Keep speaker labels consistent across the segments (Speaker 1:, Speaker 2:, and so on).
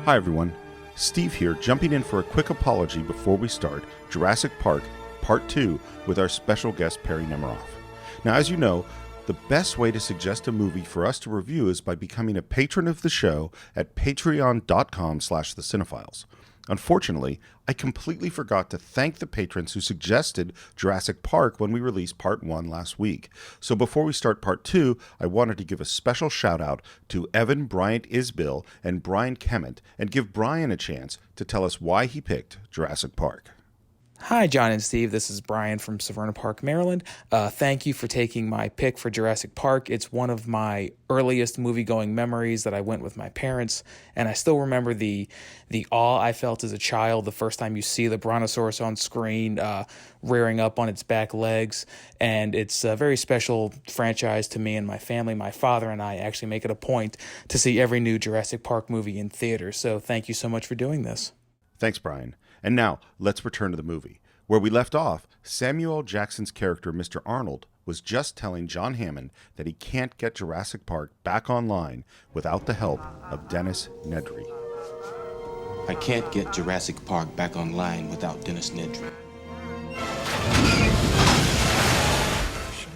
Speaker 1: Hi everyone, Steve here, jumping in for a quick apology before we start Jurassic Park Part 2 with our special guest Perri Nemiroff. Now, as you know, the best way to suggest a movie for us to review is by becoming a patron of the show at patreon.com/the Cine-Files. Unfortunately, I completely forgot to thank the patrons who suggested Jurassic Park when we released Part 1 last week. So before we start Part 2, I wanted to give a special shout out to Evan Bryant Isbill and Brian Kement and give Brian a chance to tell us why he picked Jurassic Park.
Speaker 2: Hi, John and Steve. This is Brian from Severna Park, Maryland. Thank you for taking my pick for Jurassic Park. It's one of my earliest movie-going memories that I went with my parents, and I still remember the awe I felt as a child the first time you see the Brontosaurus on screen rearing up on its back legs, and it's a very special franchise to me and my family. My father and I actually make it a point to see every new Jurassic Park movie in theaters, so thank you so much for doing this.
Speaker 1: Thanks, Brian. And now, let's return to the movie. Where we left off, Samuel L. Jackson's character, Mr. Arnold, was just telling John Hammond that he can't get Jurassic Park back online without the help of Dennis Nedry.
Speaker 3: I can't get Jurassic Park back online without Dennis Nedry.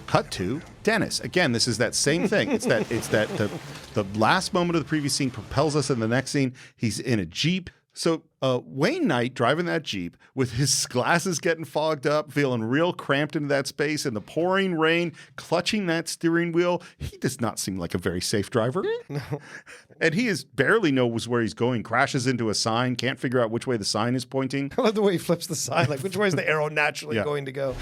Speaker 1: Cut to Dennis. Again, this is that same thing. It's that the last moment of the previous scene propels us in the next scene. He's in a Jeep. So Wayne Knight driving that Jeep with his glasses getting fogged up, feeling real cramped into that space in the pouring rain, clutching that steering wheel. He does not seem like a very safe driver. No. And he barely knows where he's going, crashes into a sign, can't figure out which way the sign is pointing.
Speaker 4: I love the way he flips the sign, like which way is the arrow naturally going to go?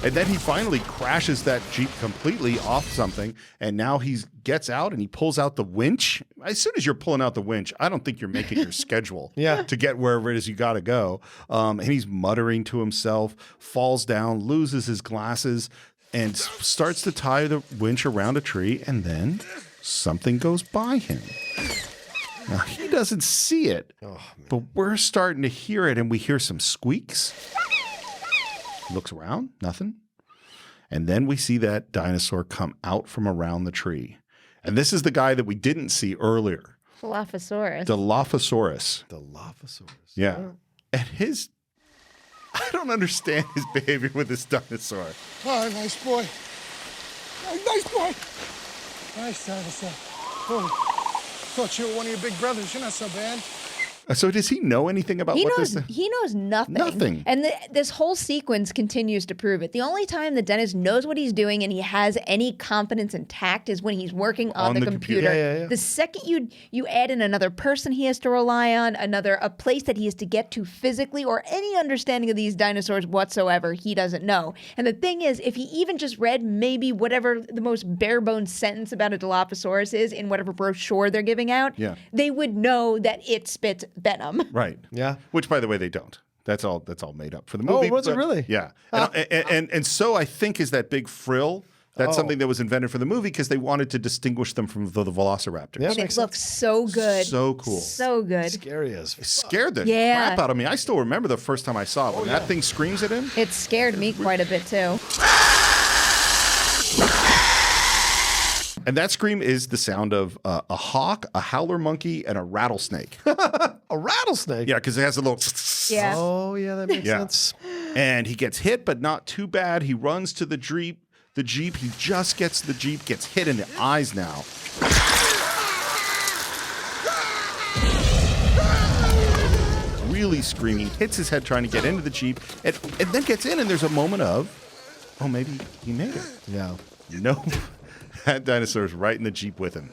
Speaker 1: And then he finally crashes that Jeep completely off something, and now he gets out and he pulls out the winch. As soon as you're pulling out the winch, I don't think you're making your schedule to get wherever it is you got to go. And he's muttering to himself, falls down, loses his glasses, and starts to tie the winch around a tree, and then something goes by him. Now, he doesn't see it, but we're starting to hear it, and we hear some squeaks. He looks around, nothing. And then we see that dinosaur come out from around the tree. And this is the guy that we didn't see earlier.
Speaker 5: Dilophosaurus.
Speaker 1: Dilophosaurus. Yeah. And I don't understand his behavior with this dinosaur.
Speaker 6: Oh, nice boy. Oh, nice boy. Nice dinosaur. Oh, thought you were one of your big brothers. You're not so bad.
Speaker 1: So does he know anything about
Speaker 5: He knows nothing.
Speaker 1: Nothing.
Speaker 5: And this whole sequence continues to prove it. The only time that Dennis knows what he's doing and he has any confidence and tact is when he's working on the computer.
Speaker 4: Yeah.
Speaker 5: The second you add in another person he has to rely on, a place that he has to get to physically, or any understanding of these dinosaurs whatsoever, he doesn't know. And the thing is, if he even just read maybe whatever the most bare bones sentence about a Dilophosaurus is in whatever brochure they're giving out, they would know that it spits venom.
Speaker 1: Right.
Speaker 4: Yeah.
Speaker 1: Which, by the way, they don't. That's all made up for the movie.
Speaker 4: Oh, was it really?
Speaker 1: Yeah. And so I think is that big frill. That's something that was invented for the movie because they wanted to distinguish them from the Velociraptors.
Speaker 4: Yeah,
Speaker 5: and it looks so good.
Speaker 1: So cool.
Speaker 5: So good.
Speaker 4: Scary as
Speaker 1: It scared the
Speaker 5: Yeah.
Speaker 1: crap out of me. I still remember the first time I saw it. When that thing screams at him.
Speaker 5: It scared me quite a bit too.
Speaker 1: And that scream is the sound of a hawk, a howler monkey, and a rattlesnake.
Speaker 4: a rattlesnake.
Speaker 1: Yeah, because it has a little.
Speaker 5: Yeah.
Speaker 4: Oh, yeah, that makes sense.
Speaker 1: And he gets hit, but not too bad. He runs to the Jeep. He just gets the Jeep, gets hit in the eyes now. Really screaming, hits his head trying to get into the Jeep, and then gets in, and there's a moment of, oh, maybe he made it.
Speaker 4: Yeah.
Speaker 1: No, that dinosaur's right in the Jeep with him.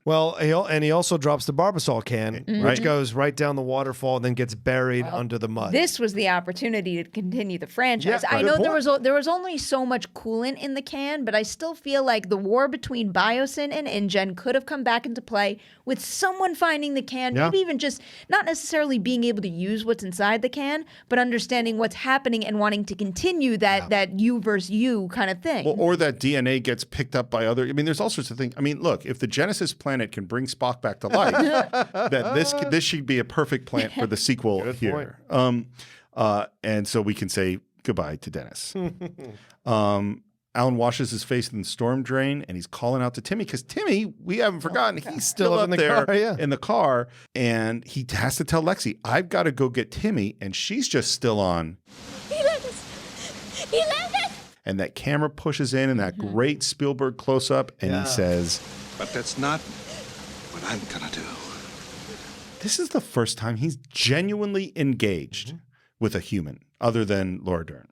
Speaker 4: Well, he also drops the Barbasol can,
Speaker 5: Mm-hmm.
Speaker 4: which goes right down the waterfall and then gets buried under the mud.
Speaker 5: This was the opportunity to continue the franchise.
Speaker 4: Yeah,
Speaker 5: I
Speaker 4: good
Speaker 5: know
Speaker 4: point.
Speaker 5: there was only so much coolant in the can, but I still feel like the war between Biosyn and InGen could have come back into play with someone finding the can, maybe even just not necessarily being able to use what's inside the can, but understanding what's happening and wanting to continue that you versus you kind of thing.
Speaker 1: Well, or that DNA gets picked up by other. I mean, there's all sorts of things. I mean, look, if the Genesis planet can bring Spock back to life, that this should be a perfect plant for the sequel
Speaker 4: Good
Speaker 1: here. And so we can say goodbye to Dennis. Alan washes his face in the storm drain, and he's calling out to Timmy because Timmy, we haven't forgotten, he's still up there in the car, and he has to tell Lexi, I've got to go get Timmy, and she's just still on.
Speaker 7: He left us. He left us.
Speaker 1: And that camera pushes in, and that great Spielberg close-up, and he says,
Speaker 6: But that's not what I'm gonna do.
Speaker 1: this is the first time he's genuinely engaged with a human other than Laura Dern.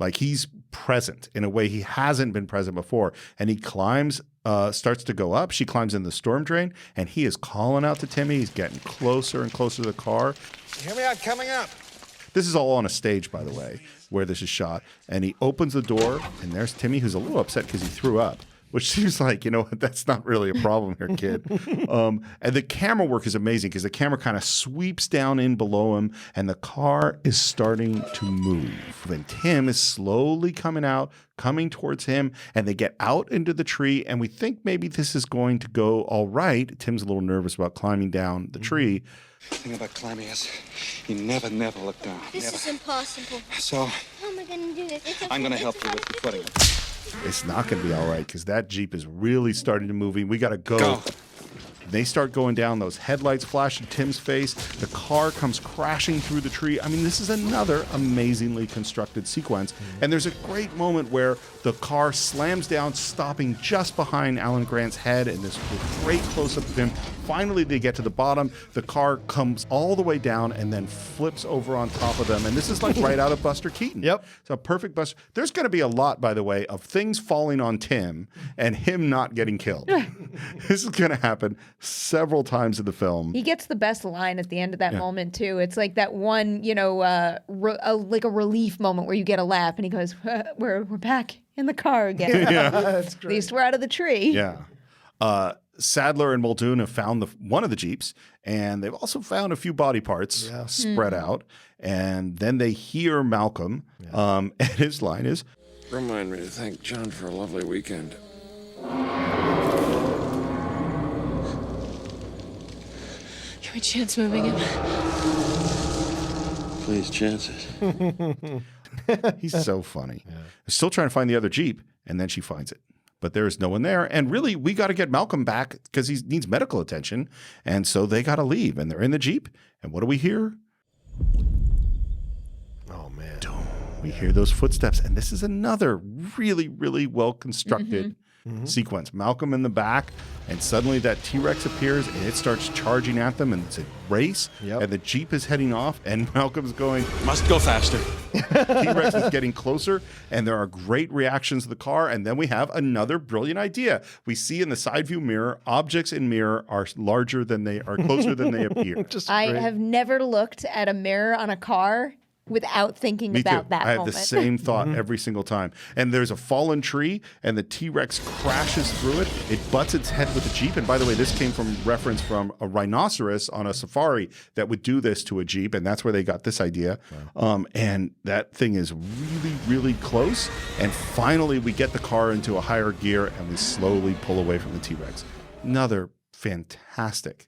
Speaker 1: Like, he's present in a way he hasn't been present before. And he climbs, starts to go up. She climbs in the storm drain, and he is calling out to Timmy. He's getting closer and closer to the car.
Speaker 6: Hear me out, coming up.
Speaker 1: This is all on a stage, by the way, where this is shot. And he opens the door, and there's Timmy, who's a little upset because he threw up. Which seems like, you know, that's not really a problem here, kid. And the camera work is amazing because the camera kind of sweeps down in below him and the car is starting to move. And Tim is slowly coming out, coming towards him, and they get out into the tree. And we think maybe this is going to go all right. Tim's a little nervous about climbing down the tree.
Speaker 6: The thing about climbing is you never look down.
Speaker 7: This is impossible.
Speaker 6: So
Speaker 7: How am I going to do this? It's
Speaker 6: I'm going to
Speaker 7: it's
Speaker 6: help you with
Speaker 7: hard.
Speaker 6: the footing.
Speaker 1: It's not going to be all right because that Jeep is really starting to move. We got to go.
Speaker 6: Go.
Speaker 1: They start going down. Those headlights flash in Tim's face. The car comes crashing through the tree. I mean, this is another amazingly constructed sequence. And there's a great moment where the car slams down, stopping just behind Alan Grant's head, and this great close-up of him. Finally, they get to the bottom. The car comes all the way down and then flips over on top of them. And this is like right out of Buster Keaton.
Speaker 4: Yep.
Speaker 1: It's a perfect Buster. There's going to be a lot, by the way, of things falling on Tim and him not getting killed. This is going to happen several times in the film.
Speaker 5: He gets the best line at the end of that moment too. It's like that one, you know, like a relief moment where you get a laugh, and he goes, "We're back in the car again."
Speaker 4: That's
Speaker 5: At
Speaker 4: great.
Speaker 5: least we're out of the tree.
Speaker 1: Yeah. Sadler and Muldoon have found one of the Jeeps, and they've also found a few body parts spread out. And then they hear Malcolm, and his line is,
Speaker 8: Remind me to thank John for a lovely weekend.
Speaker 7: Can we chance moving him?
Speaker 8: Please chance it.
Speaker 1: he's so funny. Still trying to find the other Jeep, and then she finds it. But there is no one there. And really, we got to get Malcolm back because he needs medical attention. And so they got to leave. And they're in the Jeep. And what do we hear?
Speaker 4: Oh, man.
Speaker 1: We hear those footsteps. And this is another really, really well-constructed sequence. Malcolm in the back, and suddenly that T-Rex appears, and it starts charging at them, and it's a race.
Speaker 4: Yep.
Speaker 1: And the Jeep is heading off, and Malcolm's going,
Speaker 3: Must go faster.
Speaker 1: T-Rex is getting closer, and there are great reactions to the car. And then we have another brilliant idea. We see in the side view mirror, objects in mirror are larger than they are, closer than they appear.
Speaker 5: I have never looked at a mirror on a car without thinking
Speaker 1: Me
Speaker 5: about
Speaker 1: too.
Speaker 5: that
Speaker 1: I have
Speaker 5: moment.
Speaker 1: the same thought every single time. And there's a fallen tree, and the T-Rex crashes through it. It butts its head with the Jeep. And by the way, this came from reference from a rhinoceros on a safari that would do this to a Jeep, and that's where they got this idea. And that thing is really, really close. And finally, we get the car into a higher gear, and we slowly pull away from the T-Rex. Another fantastic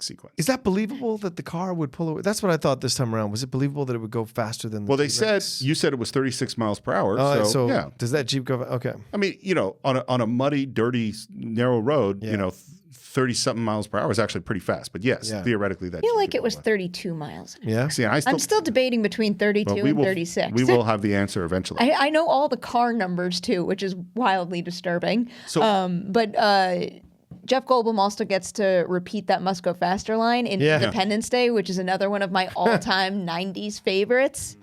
Speaker 1: sequence.
Speaker 4: Is that believable that the car would pull away? That's what I thought this time around. Was it believable that it would go faster than the
Speaker 1: Well, they
Speaker 4: T-Rex?
Speaker 1: said, you said it was 36 miles per hour.
Speaker 4: So
Speaker 1: yeah.
Speaker 4: does that Jeep go? Okay.
Speaker 1: I mean, you know, on a muddy, dirty, narrow road, you know, 30-something miles per hour is actually pretty fast. But yes, theoretically, that
Speaker 5: I feel like it was 32 miles.
Speaker 4: Yeah.
Speaker 1: See,
Speaker 5: I'm still debating between 32 and 36.
Speaker 1: We will have the answer eventually.
Speaker 5: I know all the car numbers too, which is wildly disturbing.
Speaker 1: So-
Speaker 5: But Jeff Goldblum also gets to repeat that "Must Go Faster" line in Independence Day, which is another one of my all-time '90s favorites.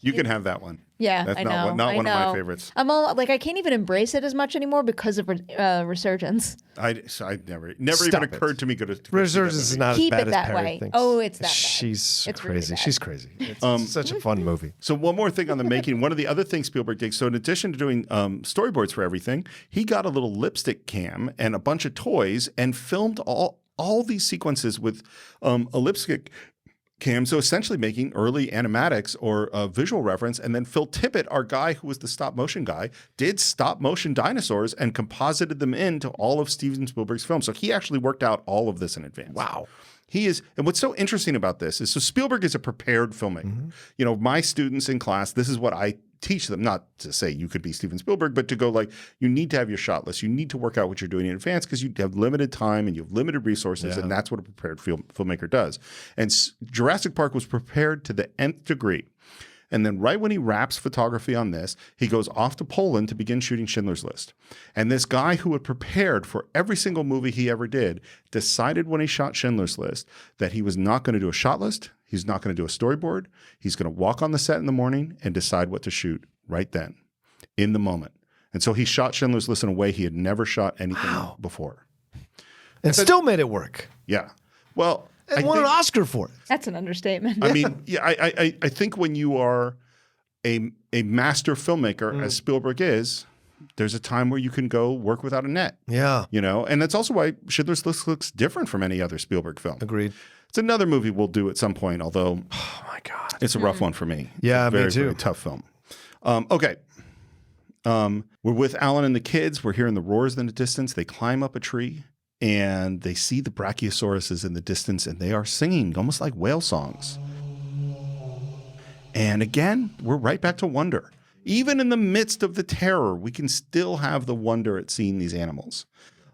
Speaker 1: You can have that one.
Speaker 5: Yeah,
Speaker 1: That's
Speaker 5: I
Speaker 1: not
Speaker 5: know.
Speaker 1: one, not
Speaker 5: I
Speaker 1: one of
Speaker 5: know.
Speaker 1: my favorites.
Speaker 5: I'm all like, I can't even embrace it as much anymore because of Resurgence.
Speaker 1: I never
Speaker 4: Stop
Speaker 1: even
Speaker 4: it.
Speaker 1: occurred to me to
Speaker 4: Resurgence is not
Speaker 5: Keep
Speaker 4: as
Speaker 5: it
Speaker 4: bad as
Speaker 5: that
Speaker 4: Perri
Speaker 5: way.
Speaker 4: thinks.
Speaker 5: Oh, it's that bad.
Speaker 4: She's
Speaker 5: It's really
Speaker 4: crazy.
Speaker 5: bad.
Speaker 4: She's crazy. It's such a fun movie.
Speaker 1: So one more thing on the making. One of the other things Spielberg did. So in addition to doing storyboards for everything, he got a little lipstick cam and a bunch of toys and filmed all these sequences with a lipstick cam. So essentially making early animatics or visual reference. And then Phil Tippett, our guy who was the stop motion guy, did stop motion dinosaurs and composited them into all of Steven Spielberg's films. So he actually worked out all of this in advance.
Speaker 4: Wow.
Speaker 1: He is, and what's so interesting about this is, so Spielberg is a prepared filmmaker. You know, my students in class, this is what I teach them, not to say you could be Steven Spielberg, but to go like, you need to have your shot list. You need to work out what you're doing in advance because you have limited time and you have limited resources, and that's what a prepared filmmaker does. And Jurassic Park was prepared to the nth degree. And then right when he wraps photography on this, he goes off to Poland to begin shooting Schindler's List. And this guy who had prepared for every single movie he ever did decided when he shot Schindler's List that he was not going to do a shot list. He's not going to do a storyboard. He's going to walk on the set in the morning and decide what to shoot right then, in the moment. And so he shot Schindler's List in a way he had never shot anything before.
Speaker 4: And still made it work.
Speaker 1: Yeah. Well,
Speaker 4: And won an Oscar for it.
Speaker 5: That's an understatement.
Speaker 1: I mean, yeah, I think when you are a master filmmaker, as Spielberg is, there's a time where you can go work without a net.
Speaker 4: Yeah.
Speaker 1: You know, and that's also why Schindler's List looks different from any other Spielberg film.
Speaker 4: Agreed.
Speaker 1: It's another movie we'll do at some point, although,
Speaker 4: oh my God,
Speaker 1: it's a rough one for me.
Speaker 4: Yeah,
Speaker 1: very,
Speaker 4: me too.
Speaker 1: Very tough film. Okay. We're with Alan and the kids. We're hearing the roars in the distance. They climb up a tree. And they see the Brachiosauruses in the distance, and they are singing almost like whale songs. And again, we're right back to wonder. Even in the midst of the terror, we can still have the wonder at seeing these animals.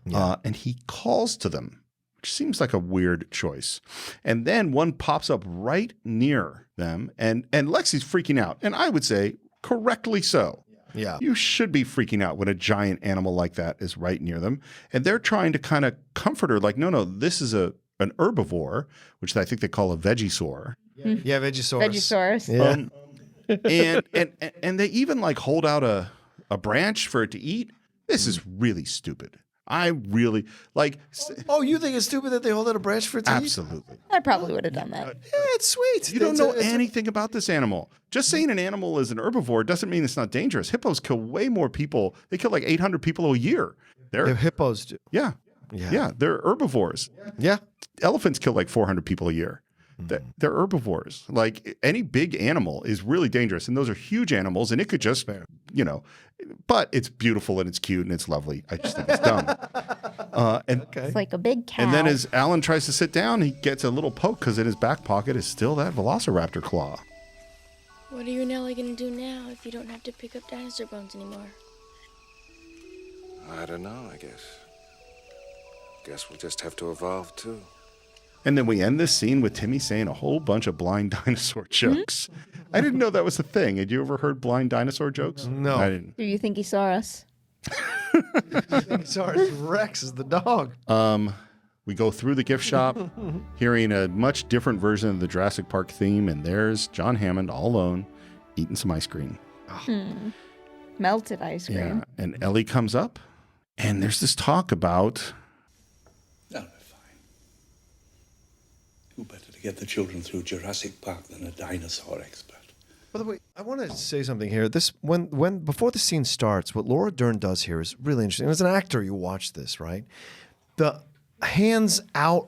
Speaker 1: Yeah. And he calls to them, which seems like a weird choice. And then one pops up right near them, and Lexi's freaking out. And I would say correctly so.
Speaker 4: Yeah.
Speaker 1: You should be freaking out when a giant animal like that is right near them. And they're trying to kind of comfort her, like, no, this is an herbivore, which I think they call a vegisaur.
Speaker 4: Yeah, Vegisaurus.
Speaker 5: Vegisaurus.
Speaker 1: Yeah. And they even like hold out a branch for it to eat. This is really stupid. I really like.
Speaker 4: Oh, you think it's stupid that they hold out a branch for it to eat?
Speaker 1: Absolutely.
Speaker 5: I probably would have done that.
Speaker 4: Yeah, it's sweet.
Speaker 1: You don't know anything about this animal. Just saying an animal is an herbivore doesn't mean it's not dangerous. Hippos kill way more people. They kill like 800 people a year.
Speaker 4: The hippos do.
Speaker 1: Yeah. They're herbivores.
Speaker 4: Yeah.
Speaker 1: Elephants kill like 400 people a year. They're herbivores. Like any big animal is really dangerous. And those are huge animals. And it could just, but it's beautiful and it's cute and it's lovely. I just think it's dumb.
Speaker 5: It's like a big cow.
Speaker 1: And then as Alan tries to sit down, he gets a little poke because in his back pocket is still that velociraptor claw.
Speaker 7: What are you and Ellie gonna do now if you don't have to pick up dinosaur bones anymore?
Speaker 8: I don't know, I guess. Guess we'll just have to evolve, too.
Speaker 1: And then we end this scene with Timmy saying a whole bunch of blind dinosaur jokes. I didn't know that was a thing. Had you ever heard blind dinosaur jokes?
Speaker 4: No.
Speaker 1: I didn't.
Speaker 5: Do you think he saw us?
Speaker 4: Sorry, Rex is the dog.
Speaker 1: We go through the gift shop, hearing a much different version of the Jurassic Park theme, and there's John Hammond all alone, eating some ice cream.
Speaker 5: Melted ice cream.
Speaker 1: Yeah, and Ellie comes up, and there's this talk about...
Speaker 9: That'll be fine. Who better to get the children through Jurassic Park than a dinosaur expert?
Speaker 4: By the way, I want to say something here. This when before the scene starts, what Laura Dern does here is really interesting. As an actor, you watch this, right? The hands out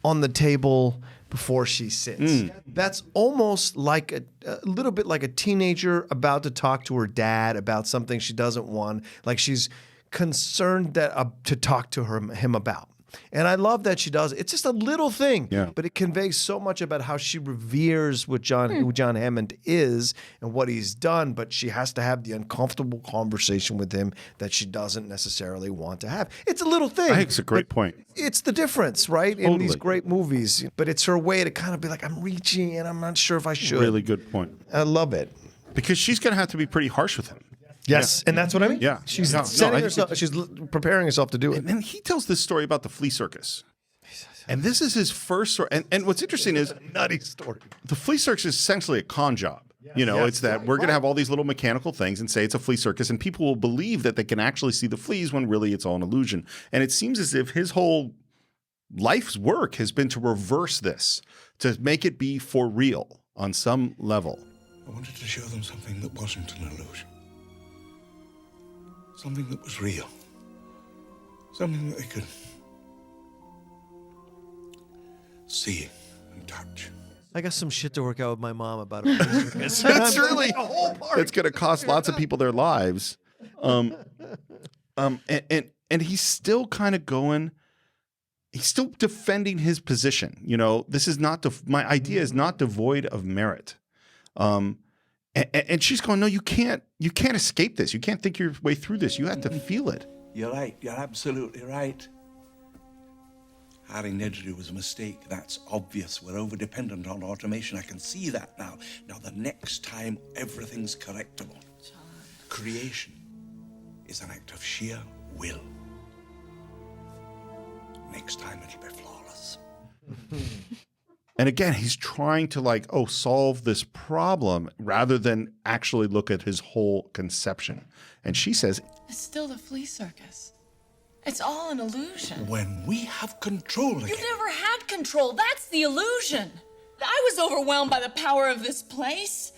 Speaker 4: on the table before she sits. That's almost like a little bit like a teenager about to talk to her dad about something she doesn't want, like she's concerned that to talk to him about. And I love that she does. It's just a little thing, but it conveys so much about how she reveres who John Hammond is and what he's done, but she has to have the uncomfortable conversation with him that she doesn't necessarily want to have. It's a little thing.
Speaker 1: I think it's a great point.
Speaker 4: It's the difference, right, in these great movies. But it's her way to kind of be like, I'm reaching and I'm not sure if I should.
Speaker 1: Really good point.
Speaker 4: I love it.
Speaker 1: Because she's going to have to be pretty harsh with him.
Speaker 4: Yes, and that's what I mean.
Speaker 1: Yeah.
Speaker 4: She's setting herself, she's preparing herself to do it.
Speaker 1: And then he tells this story about the flea circus. And this is his first story. And what's interesting is
Speaker 4: nutty story.
Speaker 1: The flea circus is essentially a con job. It's that we're going to have all these little mechanical things and say it's a flea circus, and people will believe that they can actually see the fleas when really it's all an illusion. And it seems as if his whole life's work has been to reverse this, to make it be for real on some level.
Speaker 9: I wanted to show them something that wasn't an illusion. Something that was real. Something that they could see and touch.
Speaker 4: I got some shit to work out with my mom about it.
Speaker 1: That's really it's going to cost lots of people their lives. And he's still kind of going. He's still defending his position. This is not my idea is not devoid of merit. And she's going, no, you can't escape this. You can't think your way through this. You have to feel it.
Speaker 9: You're right. You're absolutely right. Hiring Nedry was a mistake. That's obvious. We're over-dependent on automation. I can see that now. Now, the next time, everything's correctable. Creation is an act of sheer will. Next time, it'll be flawless.
Speaker 1: And again, he's trying to solve this problem rather than actually look at his whole conception. And she says,
Speaker 10: it's still the flea circus. It's all an illusion.
Speaker 9: When we have control again.
Speaker 10: You never had control. That's the illusion. I was overwhelmed by the power of this place.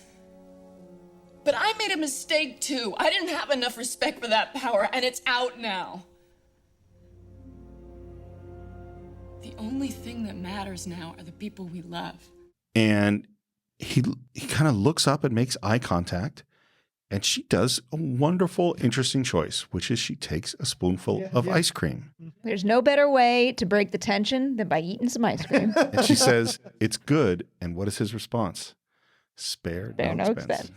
Speaker 10: But I made a mistake too. I didn't have enough respect for that power, and it's out now. The only thing that matters now are the people we love.
Speaker 1: and he kind of looks up and makes eye contact. And she does a wonderful, interesting choice, which is she takes a spoonful of ice cream.
Speaker 5: There's no better way to break the tension than by eating some ice cream.
Speaker 1: And she says, it's good. And what is his response? Spare no expense.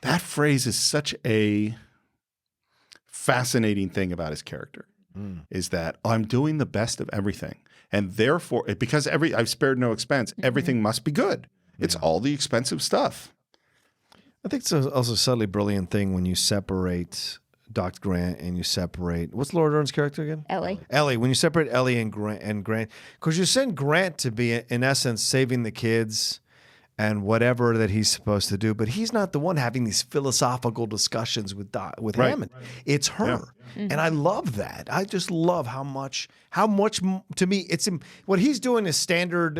Speaker 1: That phrase is such a fascinating thing about his character, is that I'm doing the best of everything. And therefore, because I've spared no expense, everything must be good. It's all the expensive stuff.
Speaker 4: I think it's also a subtly brilliant thing when you separate Dr. Grant and you separate, what's Laura Dern's character again?
Speaker 5: Ellie.
Speaker 4: Ellie. When you separate Ellie and Grant, because you send Grant to be, in essence, saving the kids and whatever that he's supposed to do, but he's not the one having these philosophical discussions with Hammond. It's her. Yeah. Mm-hmm. And I love that. I just love how much to me what he's doing is standard,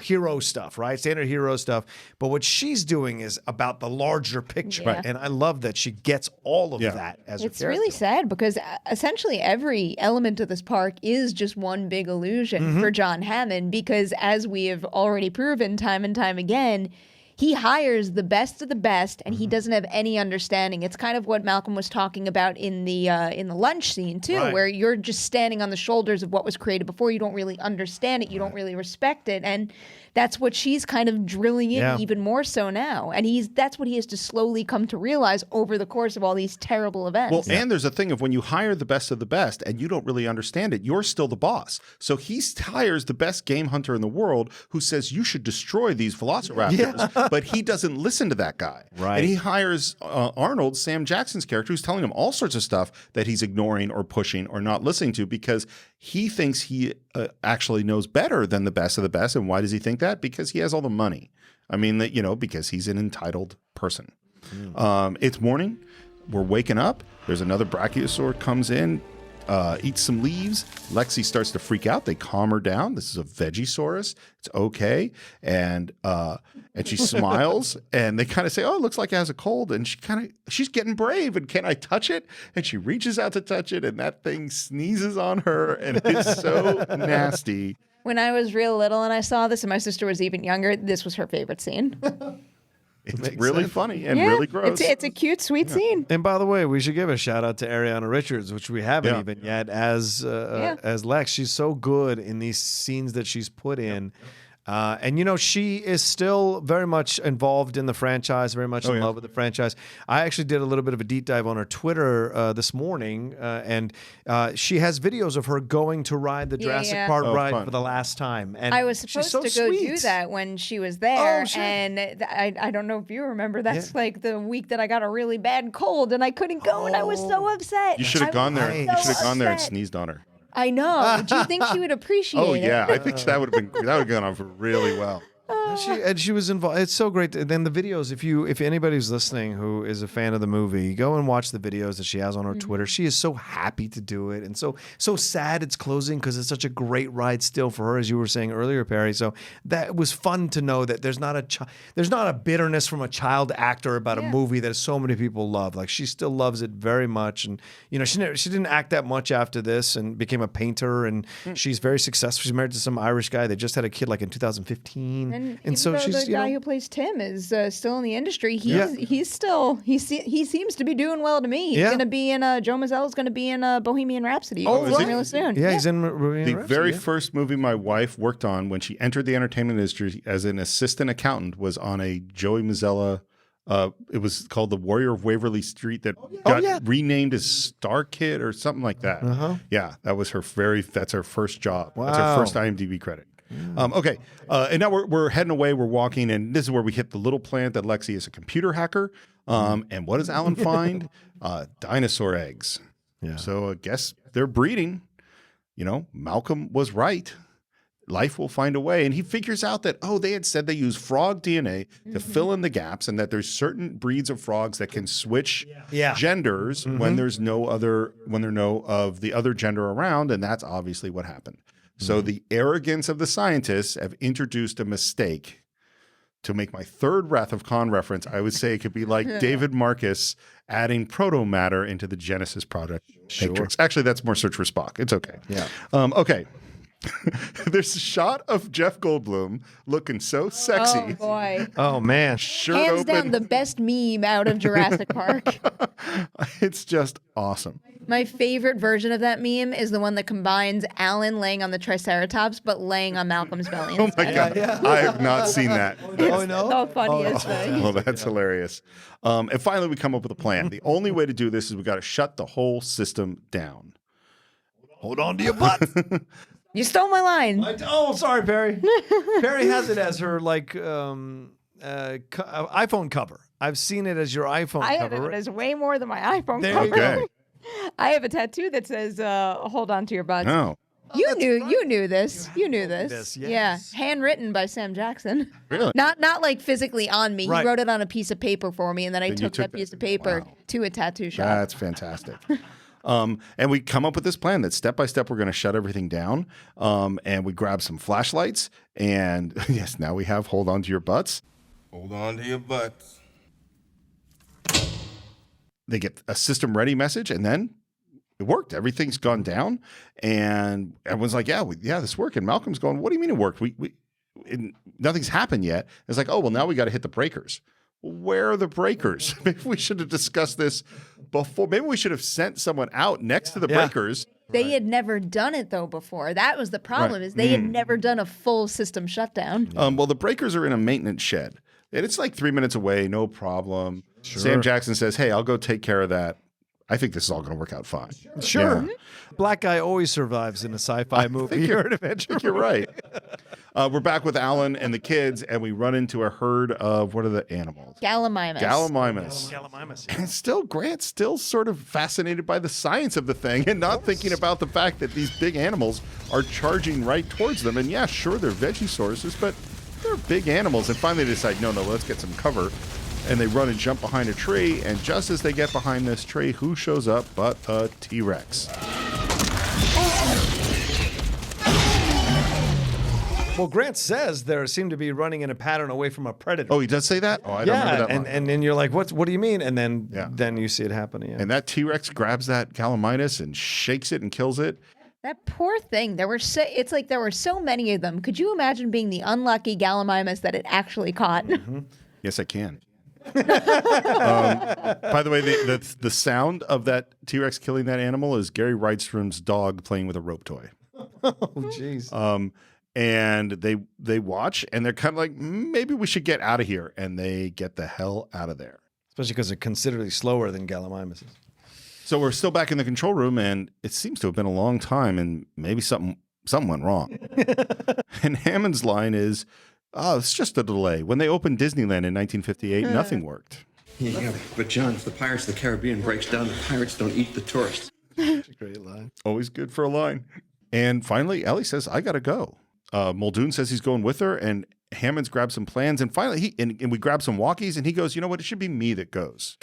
Speaker 4: hero stuff, right? Standard hero stuff. But what she's doing is about the larger picture.
Speaker 5: Yeah.
Speaker 4: And I love that she gets all of that as a character.
Speaker 5: It's really sad because essentially every element of this park is just one big illusion for John Hammond, because as we have already proven time and time again, he hires the best of the best, and he doesn't have any understanding. It's kind of what Malcolm was talking about in the lunch scene too, where you're just standing on the shoulders of what was created before. You don't really understand it, you don't really respect it, and that's what she's kind of drilling in even more so now. And that's what he has to slowly come to realize over the course of all these terrible events.
Speaker 1: Well, and there's a thing of when you hire the best of the best and you don't really understand it, you're still the boss. So he hires the best game hunter in the world who says you should destroy these velociraptors, but he doesn't listen to that guy.
Speaker 4: Right.
Speaker 1: And he hires Arnold, Sam Jackson's character, who's telling him all sorts of stuff that he's ignoring or pushing or not listening to because he thinks he actually knows better than the best of the best. And why does he think that? Because he has all the money. I mean, because he's an entitled person. It's morning. We're waking up. There's another Brachiosaur comes in, eats some leaves. Lexi starts to freak out. They calm her down. This is a Vegisaurus. It's okay. And she smiles and they kind of say, oh, it looks like it has a cold. And she's getting brave. And can I touch it? And she reaches out to touch it and that thing sneezes on her and it's so nasty.
Speaker 5: When I was real little and I saw this and my sister was even younger, this was her favorite scene.
Speaker 1: It's really funny and really gross.
Speaker 5: It's a cute, sweet scene.
Speaker 4: And by the way, we should give a shout out to Ariana Richards, which we haven't even yet, as Lex. She's so good in these scenes that she's put in. And she is still very much involved in the franchise, very much in love with the franchise. I actually did a little bit of a deep dive on her Twitter this morning, and she has videos of her going to ride the Jurassic Park ride for the last time. And
Speaker 5: I was supposed to go do that when she was there, and I don't know if you remember. That's like the week that I got a really bad cold, and I couldn't go, and I was so upset.
Speaker 1: You should have gone there. You should have gone there and sneezed on her.
Speaker 5: I know. Do you think she would appreciate it?
Speaker 1: Oh yeah, I think that would have gone on for really well.
Speaker 4: She was involved. It's so great. And then the videos, if anybody's listening who is a fan of the movie, go and watch the videos that she has on her Twitter. She is so happy to do it, and so sad it's closing because it's such a great ride still for her, as you were saying earlier, Perri. So that was fun to know that there's not a bitterness from a child actor about a movie that so many people love. Like she still loves it very much, and she didn't act that much after this and became a painter, and she's very successful. She's married to some Irish guy. They just had a kid like in 2015.
Speaker 5: And so she's the guy who plays Tim is still in the industry. He seems to be doing well to me. He's going to be in Joe Mazzello's going to be in Bohemian Rhapsody. Really soon.
Speaker 4: Yeah, he's in Bohemian
Speaker 1: Rhapsody. The very first movie my wife worked on when she entered the entertainment industry as an assistant accountant was on a Joey Mazzello It was called the Warrior of Waverly Street that got renamed as Star Kid or something like that. Yeah, that was that's her first job. Wow. That's her first IMDb credit. Okay, and now we're heading away. We're walking, and this is where we hit the little plant that Lexi is a computer hacker. And what does Alan find? Dinosaur eggs. Yeah. So I guess they're breeding. Malcolm was right. Life will find a way. And he figures out that, they had said they use frog DNA to fill in the gaps, and that there's certain breeds of frogs that can switch genders when there's no other of the other gender around, and that's obviously what happened. So the arrogance of the scientists have introduced a mistake. To make my third Wrath of Khan reference, I would say it could be like David Marcus adding proto-matter into the Genesis Project Matrix. Actually, that's more Search for Spock. It's okay. Yeah. Okay. There's a shot of Jeff Goldblum looking so sexy.
Speaker 5: Oh, boy.
Speaker 4: Oh, man.
Speaker 1: Shirt
Speaker 5: Hands
Speaker 1: open.
Speaker 5: down the best meme out of Jurassic Park.
Speaker 1: It's just awesome.
Speaker 5: My favorite version of that meme is the one that combines Alan laying on the Triceratops, but laying on Malcolm's belly.
Speaker 1: Oh, my God. Yeah. I have not seen that.
Speaker 5: It's the funniest thing.
Speaker 1: Well, that's hilarious. And finally, we come up with a plan. The only way to do this is we got to shut the whole system down.
Speaker 4: Hold on to your butt.
Speaker 5: You stole my line.
Speaker 4: Sorry, Perri. Perri has it as her iPhone cover. I've seen it as your iPhone
Speaker 5: I
Speaker 4: cover.
Speaker 5: have it as way more than my iPhone
Speaker 4: There
Speaker 5: cover.
Speaker 4: you go.
Speaker 1: Okay.
Speaker 5: I have a tattoo that says "Hold on to your butts."
Speaker 1: No.
Speaker 5: You knew this. You knew this.
Speaker 4: Yes.
Speaker 5: Yeah, handwritten by Sam Jackson.
Speaker 1: Really?
Speaker 5: Not like physically on me.
Speaker 4: Right.
Speaker 5: He wrote it on a piece of paper for me, and then I took that piece of paper to a tattoo shop.
Speaker 1: That's fantastic. And we come up with this plan that step by step we're going to shut everything down. And we grab some flashlights. And yes, now we have hold on to your butts.
Speaker 8: Hold on to your butts.
Speaker 1: They get a system ready message, and then it worked. Everything's gone down. And everyone's like, yeah, this worked. And Malcolm's going, what do you mean it worked? Nothing's happened yet. It's like, now we got to hit the breakers. Where are the breakers? Maybe we should have discussed this before. Maybe we should have sent someone out next to the breakers.
Speaker 5: They had never done it though before. That was the problem. Is they had never done a full system shutdown.
Speaker 1: Well, the breakers are in a maintenance shed, and it's like 3 minutes away. No problem. Sure. Sam Jackson says, "Hey, I'll go take care of that. I think this is all going to work out fine."
Speaker 4: Sure.
Speaker 1: Yeah.
Speaker 4: Black guy always survives in a sci-fi movie or an adventure.
Speaker 1: I think you're right. We're back with Alan and the kids, and we run into a herd of, what are the animals?
Speaker 5: Gallimimus.
Speaker 1: And still, Grant's still sort of fascinated by the science of the thing and not thinking about the fact that these big animals are charging right towards them. And yeah, sure, they're Vegiesauruses, but they're big animals. And finally they decide, no, let's get some cover. And they run and jump behind a tree. And just as they get behind this tree, who shows up but a T-Rex?
Speaker 4: Well, Grant says they seem to be running in a pattern away from a predator.
Speaker 1: Oh, he does say that? Oh, I don't remember that one.
Speaker 4: And then you're like, what do you mean? And then you see it happening. Yeah.
Speaker 1: And that T-Rex grabs that Gallimimus and shakes it and kills it.
Speaker 5: That poor thing. It's like there were so many of them. Could you imagine being the unlucky Gallimimus that it actually caught?
Speaker 1: Mm-hmm. Yes, I can. By the way, the sound of that T-Rex killing that animal is Gary Rydstrom's dog playing with a rope toy.
Speaker 4: Oh, jeez.
Speaker 1: And they watch, and they're kind of like, maybe we should get out of here. And they get the hell out of there.
Speaker 4: Especially because they're considerably slower than Gallimimus.
Speaker 1: So we're still back in the control room, and it seems to have been a long time, and maybe something went wrong. And Hammond's line is, it's just a delay. When they opened Disneyland in 1958, nothing worked.
Speaker 11: Yeah, but John, if the Pirates of the Caribbean breaks down, the pirates don't eat the tourists.
Speaker 4: That's a great line.
Speaker 1: Always good for a line. And finally, Ellie says, I got to go. Muldoon says he's going with her, and Hammond's grabbed some plans. And finally, and we grab some walkies, and he goes, you know what? It should be me that goes.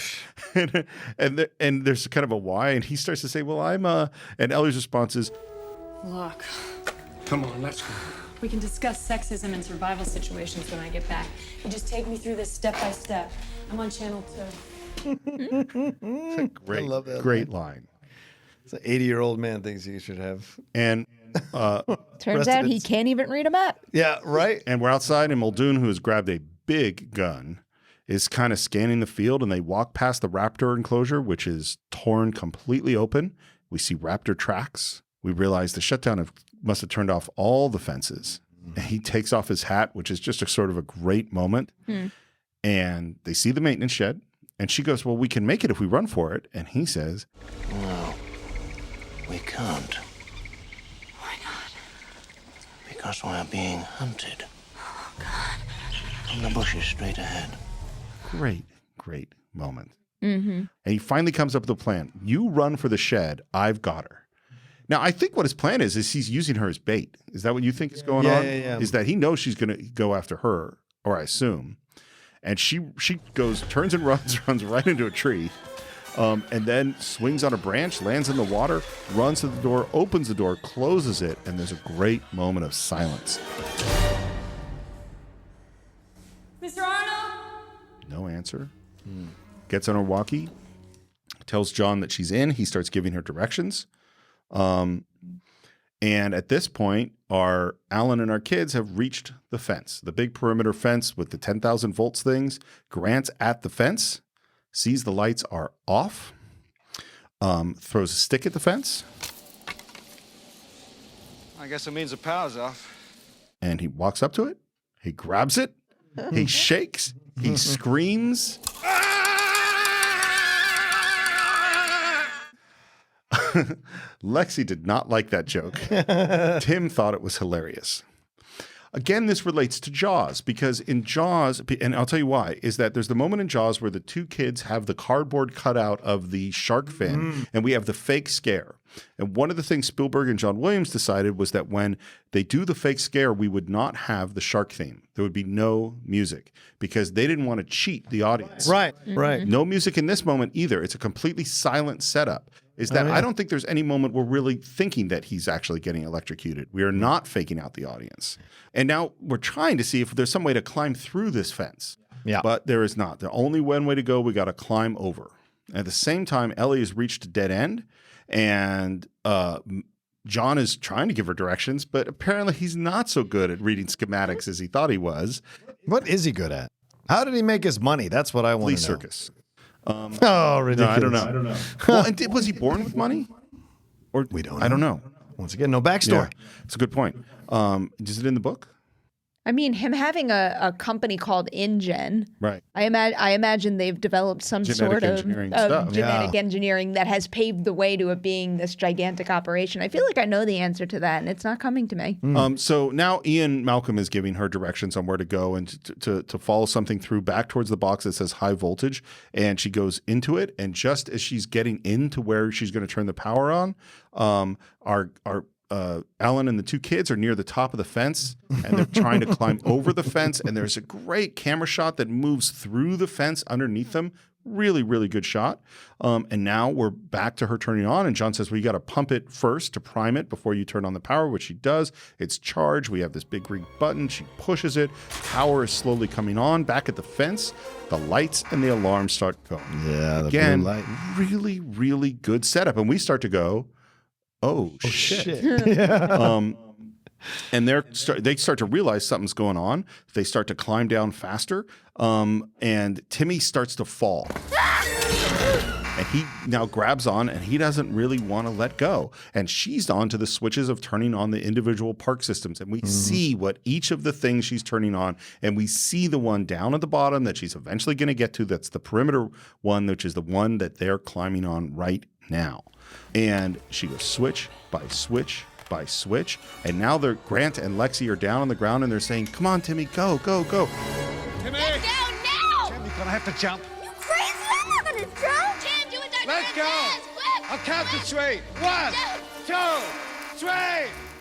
Speaker 1: and there's kind of a why, and he starts to say, well, and Ellie's response is,
Speaker 10: Look,
Speaker 11: Come on, let's go.
Speaker 10: we can discuss sexism and survival situations when I get back. You just take me through this step by step. I'm on channel 2.
Speaker 1: it's a great line.
Speaker 4: It's an 80-year-old man thinks he should have.
Speaker 1: And
Speaker 5: turns out he can't even read a map.
Speaker 4: Yeah, right.
Speaker 1: And we're outside, and Muldoon, who has grabbed a big gun, is kind of scanning the field, and they walk past the Raptor enclosure, which is torn completely open. We see Raptor tracks. We realize the shutdown must have turned off all the fences. And he takes off his hat, which is just a sort of a great moment. And they see the maintenance shed. And she goes, well, we can make it if we run for it. And he says,
Speaker 12: no, we can't.
Speaker 7: Why not?
Speaker 12: Because we're being hunted.
Speaker 7: Oh, God.
Speaker 12: From the bushes straight ahead.
Speaker 1: Great moment. And he finally comes up with a plan. You run for the shed. I've got her. Now, I think what his plan is he's using her as bait. Is that what you think is going on?
Speaker 4: Yeah.
Speaker 1: Is that he knows she's going to go after her, or I assume. And she goes, turns and runs right into a tree, and then swings on a branch, lands in the water, runs to the door, opens the door, closes it, and there's a great moment of silence.
Speaker 10: Mr. Arnold?
Speaker 1: No answer. Gets on her walkie, tells John that she's in. He starts giving her directions. And at this point, our Alan and our kids have reached the fence, the big perimeter fence with the 10,000 volts things. Grant's at the fence, sees the lights are off, throws a stick at the fence.
Speaker 6: I guess it means the power's off.
Speaker 1: And he walks up to it. He grabs it. He shakes. He screams. Lexi did not like that joke. Tim thought it was hilarious. Again, this relates to Jaws, because in Jaws, and I'll tell you why, is that there's the moment in Jaws where the two kids have the cardboard cutout of the shark fin, and we have the fake scare. And one of the things Spielberg and John Williams decided was that when they do the fake scare, we would not have the shark theme. There would be no music, because they didn't want to cheat the audience.
Speaker 4: Right.
Speaker 1: No music in this moment either. It's a completely silent setup. Is that I don't think there's any moment we're really thinking that he's actually getting electrocuted. We are not faking out the audience. And now we're trying to see if there's some way to climb through this fence.
Speaker 4: Yeah.
Speaker 1: But there is not. The only one way to go, we got to climb over. At the same time, Ellie has reached a dead end, and John is trying to give her directions, but apparently he's not so good at reading schematics as he thought he was.
Speaker 4: What is he good at? How did he make his money? That's what I want to know.
Speaker 1: Circus.
Speaker 4: Oh, ridiculous.
Speaker 1: No, I don't know. Well, and was he born with money? Or
Speaker 4: we don't know.
Speaker 1: I don't know.
Speaker 4: Once again, no backstory.
Speaker 1: It's a good point. Is it in the book?
Speaker 5: I mean, him having a company called InGen.
Speaker 1: Right.
Speaker 5: I imagine they've developed some sort of genetic engineering that has paved the way to it being this gigantic operation. I feel like I know the answer to that, and it's not coming to me.
Speaker 1: So now Ian Malcolm is giving her directions on where to go and to follow something through back towards the box that says high voltage, and she goes into it. And just as she's getting into where she's going to turn the power on, our Alan and the two kids are near the top of the fence, and they're trying to climb over the fence. And there's a great camera shot that moves through the fence underneath them. Really, really good shot. And now we're back to her turning on. And John says, well, you got to pump it first to prime it before you turn on the power, which she does. It's charged. We have this big green button. She pushes it. Power is slowly coming on. Back at the fence, the lights and the alarm start going.
Speaker 4: Yeah, the
Speaker 1: Again,
Speaker 4: blue light.
Speaker 1: really, really good setup. And we start to go, oh shit. And they start to realize something's going on. They start to climb down faster. And Timmy starts to fall. And he now grabs on, and he doesn't really want to let go. And she's on to the switches of turning on the individual park systems. And we see what each of the things she's turning on. And we see the one down at the bottom that she's eventually going to get to. That's the perimeter one, which is the one that they're climbing on right now. And she goes switch by switch by switch. And now Grant and Lexi are down on the ground, and they're saying, come on, Timmy, go, go, go.
Speaker 6: Timmy!
Speaker 10: Get down now!
Speaker 6: Tim, you're gonna have to jump.
Speaker 10: You crazy? I'm not gonna jump! Tim, do it,
Speaker 6: Let's go! I'll count to 3. 1, 2, 3!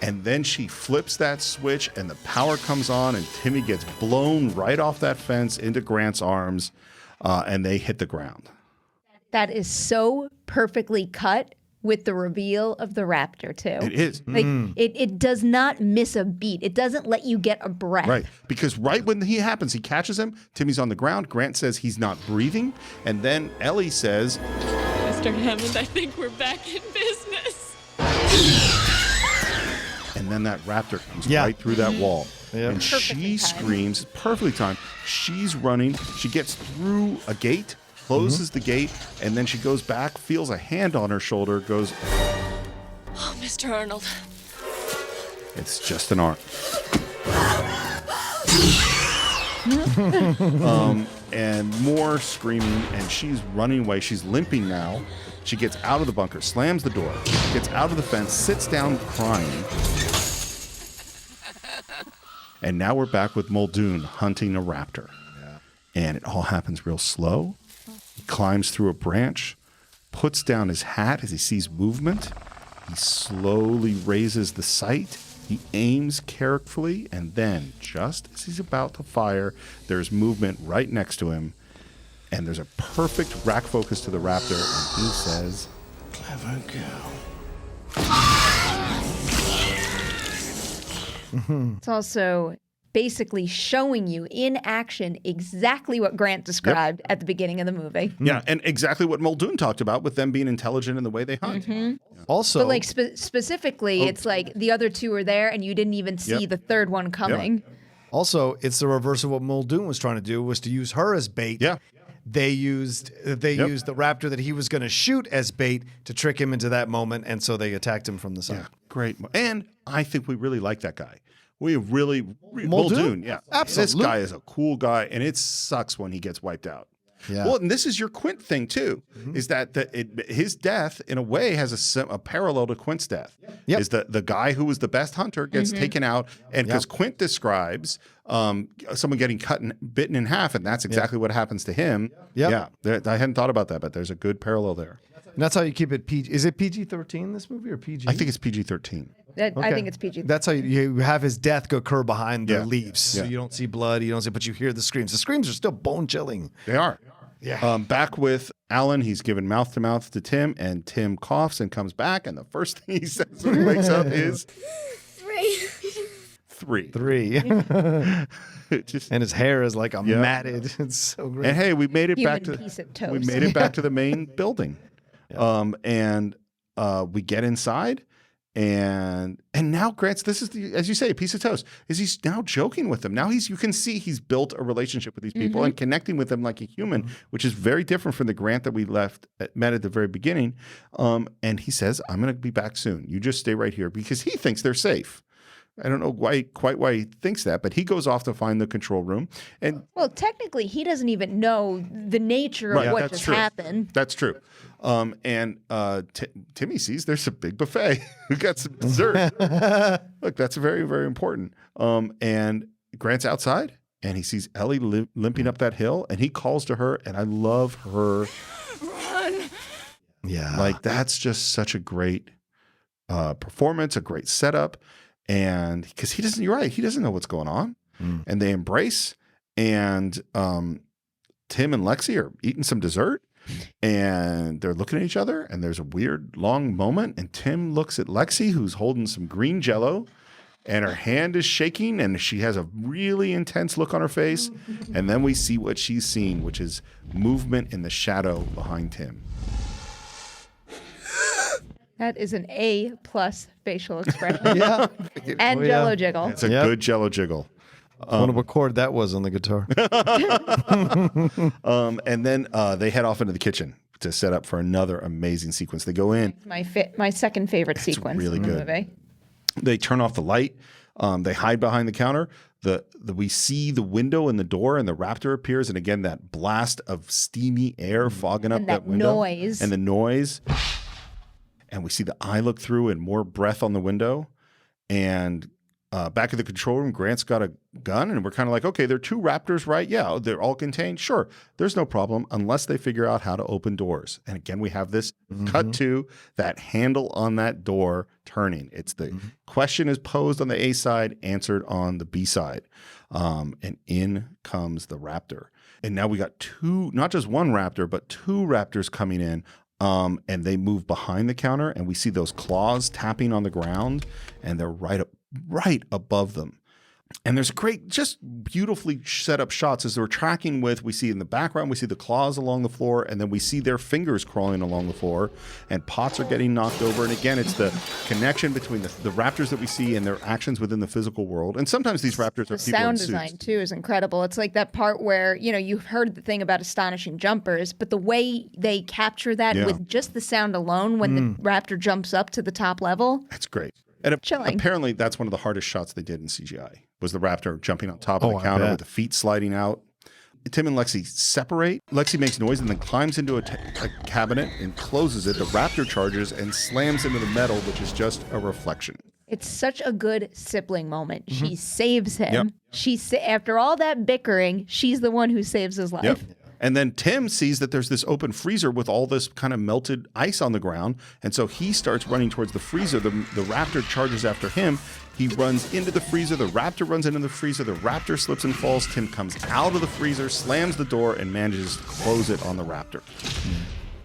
Speaker 1: And then she flips that switch, and the power comes on, and Timmy gets blown right off that fence into Grant's arms, and they hit the ground.
Speaker 5: That is so perfectly cut with the reveal of the Raptor, too.
Speaker 1: It is.
Speaker 5: Like, it does not miss a beat. It doesn't let you get a breath.
Speaker 1: Right. Because right when he happens, he catches him. Timmy's on the ground. Grant says he's not breathing. And then Ellie says,
Speaker 10: Mr. Hammond, I think we're back in business.
Speaker 1: and then that Raptor comes right through that wall. And she screams, perfectly timed. She's running. She gets through a gate, closes the gate, and then she goes back, feels a hand on her shoulder, goes,
Speaker 10: Oh, Mr. Arnold.
Speaker 1: It's just an arm. and more screaming, and she's running away. She's limping now. She gets out of the bunker, slams the door, gets out of the fence, sits down crying. And now we're back with Muldoon hunting a raptor. Yeah. And it all happens real slow. He climbs through a branch, puts down his hat as he sees movement. He slowly raises the sight. He aims carefully, and then, just as he's about to fire, there's movement right next to him, and there's a perfect rack focus to the raptor, and he says,
Speaker 12: "Clever girl."
Speaker 5: It's also basically showing you in action exactly what Grant described at the beginning of the movie.
Speaker 1: Yeah, and exactly what Muldoon talked about with them being intelligent in the way they hunt.
Speaker 4: Also,
Speaker 5: but like specifically, it's like the other two are there and you didn't even see the third one coming.
Speaker 4: Also, it's the reverse of what Muldoon was trying to do, was to use her as bait.
Speaker 1: Yeah.
Speaker 4: They used the raptor that he was going to shoot as bait to trick him into that moment, and so they attacked him from the side.
Speaker 1: Yeah, great. And I think we really like that guy. We really Muldoon, yeah,
Speaker 4: absolutely.
Speaker 1: This guy is a cool guy, and it sucks when he gets wiped out.
Speaker 4: Yeah.
Speaker 1: Well, and this is your Quint thing too, is that his death in a way has a parallel to Quint's death.
Speaker 4: Yep.
Speaker 1: Is the guy who was the best hunter gets taken out, and because Quint describes someone getting bitten in half, and that's exactly what happens to him.
Speaker 4: Yep.
Speaker 1: Yeah, I hadn't thought about that, but there's a good parallel there.
Speaker 4: And that's how you keep it PG. Is it PG-13 this movie or PG?
Speaker 1: I think it's PG-13.
Speaker 5: I think it's PG.
Speaker 4: That's how you have his death occur behind the leaves. So
Speaker 1: Yeah.
Speaker 4: you don't see blood, but you hear the screams. The screams are still bone chilling.
Speaker 1: They are.
Speaker 4: Yeah.
Speaker 1: Back with Alan, he's given mouth to mouth to Tim, and Tim coughs and comes back, and the first thing he says when he wakes up is 3.
Speaker 4: 3. And his hair is like matted. It's so great.
Speaker 1: And hey, we made it
Speaker 5: Human
Speaker 1: back to
Speaker 5: piece of toast.
Speaker 1: we made it back to the main building. And we get inside. And now Grant's, this is as you say, a piece of toast. He's now joking with them. Now you can see he's built a relationship with these people and connecting with them like a human, which is very different from the Grant that we met at the very beginning. And he says, "I'm going to be back soon. You just stay right here," because he thinks they're safe. I don't know quite why he thinks that, but he goes off to find the control room. And
Speaker 5: well, technically, he doesn't even know the nature of what just happened.
Speaker 1: That's true. And Timmy sees there's a big buffet. We got some dessert. Look, that's very, very important. And Grant's outside, and he sees Ellie limping up that hill, and he calls to her, and I love her.
Speaker 10: Run.
Speaker 4: Yeah.
Speaker 1: Like, that's just such a great performance, a great setup. And because you're right, he doesn't know what's going on. And they embrace, and Tim and Lexi are eating some dessert, and they're looking at each other, and there's a weird long moment, and Tim looks at Lexi, who's holding some green Jell-O, and her hand is shaking, and she has a really intense look on her face. And then we see what she's seen, which is movement in the shadow behind Tim.
Speaker 5: That is an A+ facial expression. And Jello jiggle.
Speaker 1: It's a good Jell-O jiggle.
Speaker 4: I wonder what chord that was on the guitar.
Speaker 1: And then they head off into the kitchen to set up for another amazing sequence. They go in.
Speaker 5: My second favorite sequence
Speaker 1: really
Speaker 5: in the
Speaker 1: good.
Speaker 5: movie.
Speaker 1: They turn off the light. They hide behind the counter. We see the window and the door, and the raptor appears. And again, that blast of steamy air fogging up that window.
Speaker 5: Noise.
Speaker 1: And the noise. And we see the eye look through and more breath on the window. And back at the control room, Grant's got a gun, and we're kind of like, okay, there are 2 raptors, right? Yeah, they're all contained. Sure, there's no problem unless they figure out how to open doors. And again, we have this cut to that handle on that door turning. It's the question is posed on the A side, answered on the B side. And in comes the raptor. And now we got 2, not just one raptor, but 2 raptors coming in. And they move behind the counter, and we see those claws tapping on the ground, and they're right above them. And there's great, just beautifully set up shots as they're tracking with, we see in the background, we see the claws along the floor, and then we see their fingers crawling along the floor, and pots are getting knocked over. And again, it's the connection between the raptors that we see and their actions within the physical world. And sometimes these raptors are people in
Speaker 5: Sound
Speaker 1: suits.
Speaker 5: design, too, is incredible. It's like that part where, you've heard the thing about astonishing jumpers, but the way they capture that with just the sound alone when the raptor jumps up to the top level.
Speaker 1: That's great. And apparently that's one of the hardest shots they did in CGI, was the raptor jumping on top of the counter with the feet sliding out. Tim and Lexi separate. Lexi makes noise and then climbs into a cabinet and closes it. The raptor charges and slams into the metal, which is just a reflection.
Speaker 5: It's such a good sibling moment.
Speaker 1: Mm-hmm.
Speaker 5: She saves him.
Speaker 1: Yep.
Speaker 5: After all that bickering, she's the one who saves his life.
Speaker 1: Yep. And then Tim sees that there's this open freezer with all this kind of melted ice on the ground. And so he starts running towards the freezer. The raptor charges after him. He runs into the freezer. The raptor runs into the freezer. The raptor slips and falls. Tim comes out of the freezer, slams the door, and manages to close it on the raptor.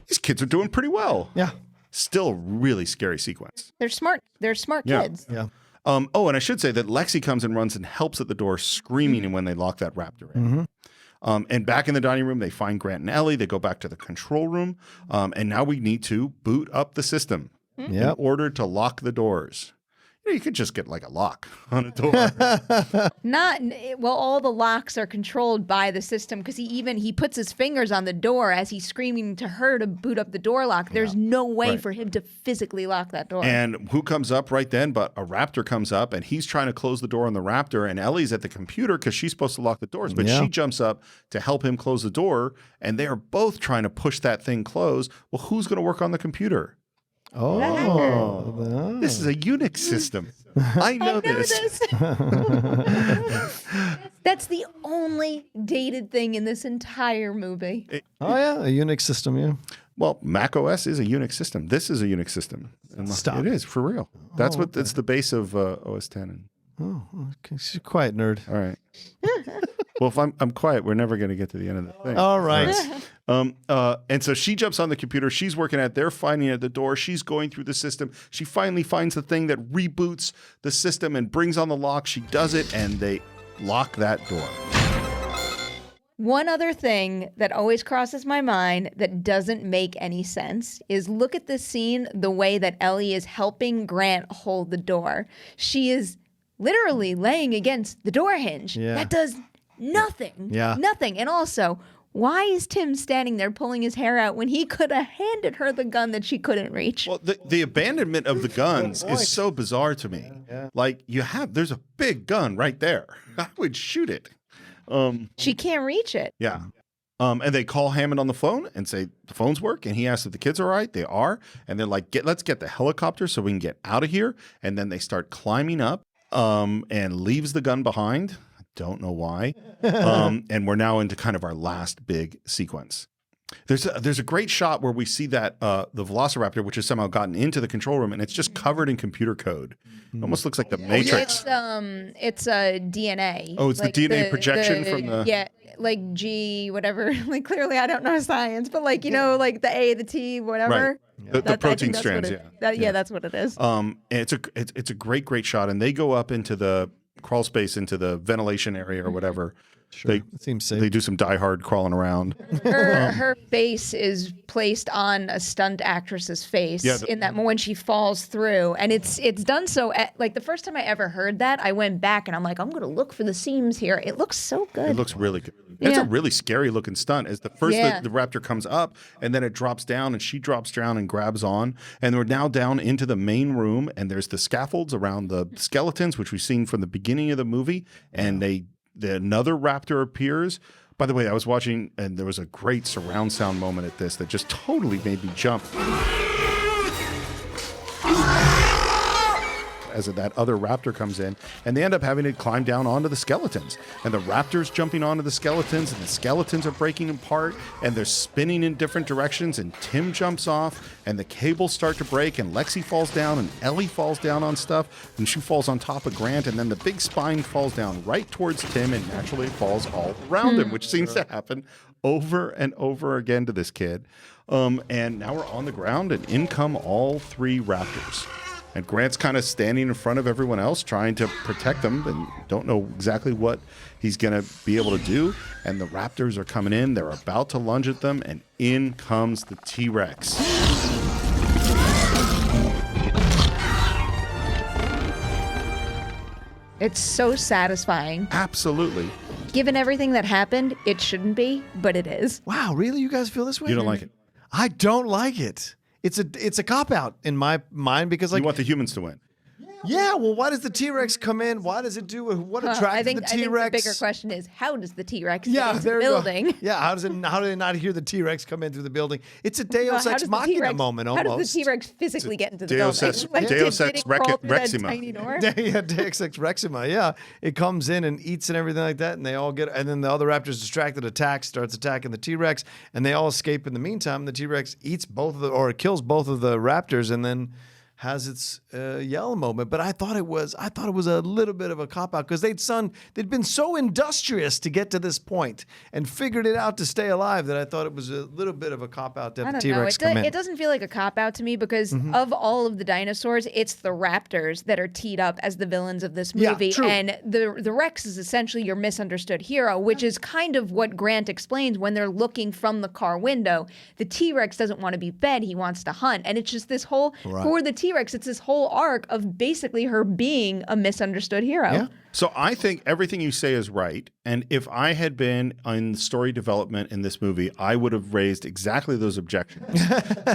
Speaker 1: These kids are doing pretty well.
Speaker 4: Yeah.
Speaker 1: Still a really scary sequence.
Speaker 5: They're smart. They're smart kids.
Speaker 4: Yeah.
Speaker 1: And I should say that Lexi comes and runs and helps at the door, screaming when they lock that raptor in.
Speaker 4: Mm-hmm.
Speaker 1: And back in the dining room, they find Grant and Ellie. They go back to the control room. And now we need to boot up the system in order to lock the doors. You could just get like a lock on a door.
Speaker 5: All the locks are controlled by the system because he puts his fingers on the door as he's screaming to her to boot up the door lock. There's no way for him to physically lock that door.
Speaker 1: And who comes up right then? But a raptor comes up and he's trying to close the door on the raptor. And Ellie's at the computer because she's supposed to lock the doors. But she jumps up to help him close the door. And they are both trying to push that thing closed. Well, who's going to work on the computer?
Speaker 4: Oh,
Speaker 1: this is a Unix system. I know this.
Speaker 5: That's the only dated thing in this entire movie.
Speaker 4: A Unix system, yeah.
Speaker 1: Well, Mac OS is a Unix system. This is a Unix system.
Speaker 4: Stop.
Speaker 1: It is, for real. That's it's the base of OS 10.
Speaker 4: Oh, okay. She's a quiet nerd.
Speaker 1: All right. Well, if I'm quiet, we're never going to get to the end of the thing.
Speaker 4: All right.
Speaker 1: And so she jumps on the computer. She's working at it. They're finding it at the door. She's going through the system. She finally finds the thing that reboots the system and brings on the lock. She does it, and they lock that door.
Speaker 5: One other thing that always crosses my mind that doesn't make any sense is look at this scene, the way that Ellie is helping Grant hold the door. She is literally laying against the door hinge.
Speaker 4: Yeah.
Speaker 5: That does nothing.
Speaker 4: Yeah.
Speaker 5: Nothing. And also, why is Tim standing there pulling his hair out when he could have handed her the gun that she couldn't reach?
Speaker 1: Well, the abandonment of the guns is so bizarre to me.
Speaker 4: Yeah.
Speaker 1: Like, there's a big gun right there. I would shoot it.
Speaker 5: She can't reach it.
Speaker 1: Yeah. And they call Hammond on the phone and say the phones work. And he asks if the kids are all right. They are. And they're like, let's get the helicopter so we can get out of here. And then they start climbing up and leaves the gun behind. I don't know why. And we're now into kind of our last big sequence. There's a great shot where we see that the Velociraptor, which has somehow gotten into the control room, and it's just covered in computer code. It almost looks like the Matrix.
Speaker 5: It's a DNA.
Speaker 1: Oh, it's the DNA projection from the...
Speaker 5: Yeah, like G, whatever. Like, clearly I don't know science, but like, like the A, the T, whatever.
Speaker 1: Right. The protein strands,
Speaker 5: that's what it is.
Speaker 1: And it's a great shot. And they go up into the crawl space, into the ventilation area or whatever.
Speaker 4: Sure. It seems safe.
Speaker 1: They do some Die Hard crawling around.
Speaker 5: Her face is placed on a stunt actress's face in that when she falls through, and it's done so. Like the first time I ever heard that, I went back and I'm like, I'm gonna look for the seams here. It looks so good.
Speaker 1: It looks really good. It's a really scary looking stunt. As the first the raptor comes up, and then it drops down, and she drops down and grabs on, and we're now down into the main room, and there's the scaffolds around the skeletons, which we've seen from the beginning of the movie, and another raptor appears. By the way, I was watching, and there was a great surround sound moment at this that just totally made me jump. As that other raptor comes in, and they end up having to climb down onto the skeletons. And the raptor's jumping onto the skeletons, and the skeletons are breaking apart, and they're spinning in different directions, and Tim jumps off, and the cables start to break, and Lexi falls down, and Ellie falls down on stuff, and she falls on top of Grant, and then the big spine falls down right towards Tim, and naturally it falls all around him, which seems to happen over and over again to this kid. And now we're on the ground, and in come all three raptors. And Grant's kind of standing in front of everyone else trying to protect them and don't know exactly what he's going to be able to do. And the raptors are coming in. They're about to lunge at them. And in comes the T-Rex.
Speaker 5: It's so satisfying.
Speaker 1: Absolutely.
Speaker 5: Given everything that happened, it shouldn't be, but it is.
Speaker 4: Wow, really? You guys feel this way?
Speaker 1: You don't like it?
Speaker 4: I don't like it. It's a cop-out in my mind because, like,
Speaker 1: you want the humans to win.
Speaker 4: Yeah, well, why does the T-Rex come in? Why does it do what attracted
Speaker 5: I think
Speaker 4: the T-Rex?
Speaker 5: the bigger question is, how does the T-Rex
Speaker 4: Yeah,
Speaker 5: get into
Speaker 4: there
Speaker 5: the
Speaker 4: you go.
Speaker 5: building?
Speaker 4: Yeah, how do they not hear the T-Rex come in through the building? It's a Deus
Speaker 5: How
Speaker 4: Ex
Speaker 5: does the
Speaker 4: Machina
Speaker 5: T-Rex-
Speaker 4: moment
Speaker 5: How
Speaker 4: almost.
Speaker 5: does the T-Rex physically get into the
Speaker 1: Deus
Speaker 5: building?
Speaker 1: Ex- Deus
Speaker 5: did
Speaker 1: Ex
Speaker 5: it crawl through that
Speaker 1: Rexima.
Speaker 5: tiny door?
Speaker 4: Yeah, Deus Ex Rexima. Yeah, it comes in and eats and everything like that, and they all get. And then the other raptors distracted, starts attacking the T-Rex, and they all escape in the meantime. The T-Rex eats both of or kills both of the raptors, and then has its yell moment. But I thought it was a little bit of a cop out because they'd been so industrious to get to this point and figured it out to stay alive that I thought it was a little bit of a cop out to have the T-Rex come in.
Speaker 5: It doesn't feel like a cop out to me because of all of the dinosaurs, it's the raptors that are teed up as the villains of this
Speaker 4: Yeah,
Speaker 5: movie,
Speaker 4: true.
Speaker 5: and the Rex is essentially your misunderstood hero, which is kind of what Grant explains when they're looking from the car window. The T-Rex doesn't want to be fed; he wants to hunt, and it's just this whole for the T-Rex, it's this whole arc of basically her being a misunderstood hero.
Speaker 4: Yeah.
Speaker 1: So I think everything you say is right. And if I had been in story development in this movie, I would have raised exactly those objections.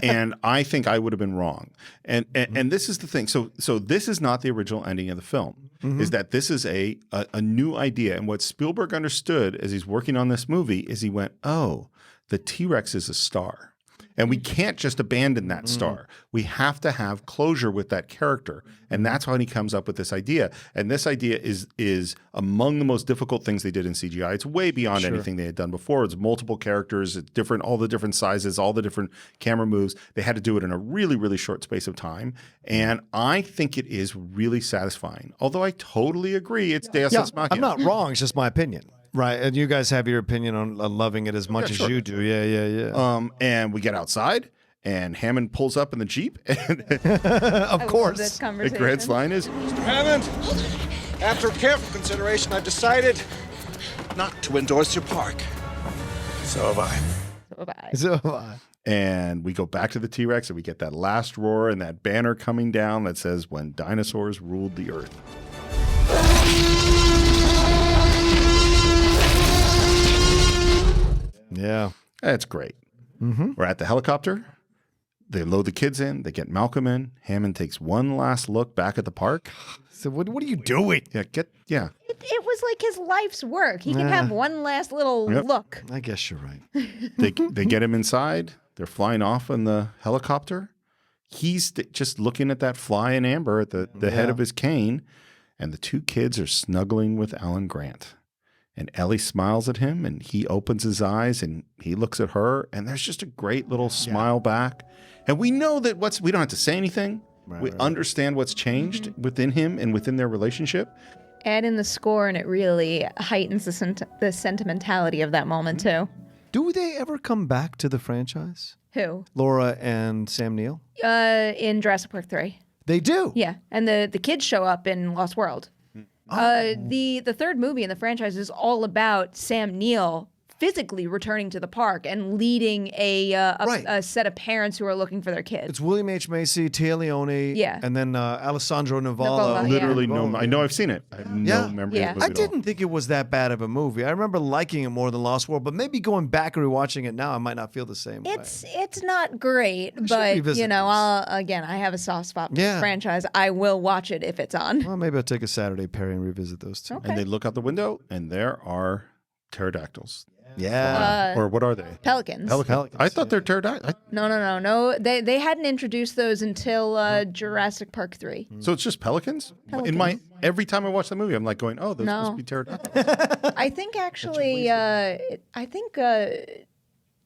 Speaker 1: And I think I would have been wrong. And this is the thing. So this is not the original ending of the film. Is that this is a new idea. And what Spielberg understood as he's working on this movie is he went, oh, the T-Rex is a star. And we can't just abandon that star. We have to have closure with that character. And that's when he comes up with this idea. And this idea is among the most difficult things they did in CGI. It's way beyond anything they had done before. It's multiple characters, it's different, all the different sizes, all the different camera moves. They had to do it in a really, really short space of time. And I think it is really satisfying. Although I totally agree it's Deus Ex Machina.
Speaker 4: I'm not wrong. It's just my opinion. Right, and you guys have your opinion on loving it as much as you do. Yeah.
Speaker 1: And we get outside, and Hammond pulls up in the Jeep. And
Speaker 4: of course.
Speaker 5: This
Speaker 1: the
Speaker 5: conversation.
Speaker 1: Grant's line is,
Speaker 6: Mr. Hammond, after careful consideration, I've decided not to endorse your park. So have I.
Speaker 5: Bye.
Speaker 4: So,
Speaker 1: and we go back to the T-Rex, and we get that last roar and that banner coming down that says, "When dinosaurs ruled the earth."
Speaker 4: yeah.
Speaker 1: That's great. We're at the helicopter. They load the kids in. They get Malcolm in. Hammond takes one last look back at the park.
Speaker 4: So what are you doing?
Speaker 1: Yeah.
Speaker 5: It was like his life's work. He can have one last little look.
Speaker 4: I guess you're right.
Speaker 1: They get him inside. They're flying off in the helicopter. He's just looking at that fly in amber at the head of his cane. And the two kids are snuggling with Alan Grant. And Ellie smiles at him, and he opens his eyes, and he looks at her, and there's just a great little smile back. And we know that we don't have to say anything. We understand what's changed within him and within their relationship.
Speaker 5: Add in the score, and it really heightens the sentimentality of that moment, too.
Speaker 4: Do they ever come back to the franchise?
Speaker 5: Who?
Speaker 4: Laura and Sam Neill?
Speaker 5: In Jurassic Park 3.
Speaker 4: They do?
Speaker 5: Yeah, and the kids show up in Lost World. The third movie in the franchise is all about Sam Neill physically returning to the park and leading a set of parents who are looking for their kids.
Speaker 4: It's William H. Macy, Tia Leone, and then Alessandro Nivola.
Speaker 1: Literally no. I know I've seen it. I have no memory of the movie
Speaker 4: I didn't think it was that bad of a movie. I remember liking it more than Lost World, but maybe going back and rewatching it now, I might not feel the same way.
Speaker 5: It's not great, but
Speaker 4: revisit
Speaker 5: I have a soft spot for this franchise. I will watch it if it's on.
Speaker 4: Well, maybe I'll take a Saturday, Perri, and revisit those two.
Speaker 5: Okay.
Speaker 1: And they look out the window, and there are pterodactyls.
Speaker 4: Yeah.
Speaker 1: Or what are they?
Speaker 5: Pelicans.
Speaker 1: Pelicans. I thought they're pterodactyls.
Speaker 5: No. They hadn't introduced those until Jurassic Park 3.
Speaker 1: So it's just pelicans? Every time I watch the movie, I'm like going, oh, those must be pterodactyls.
Speaker 5: I think actually,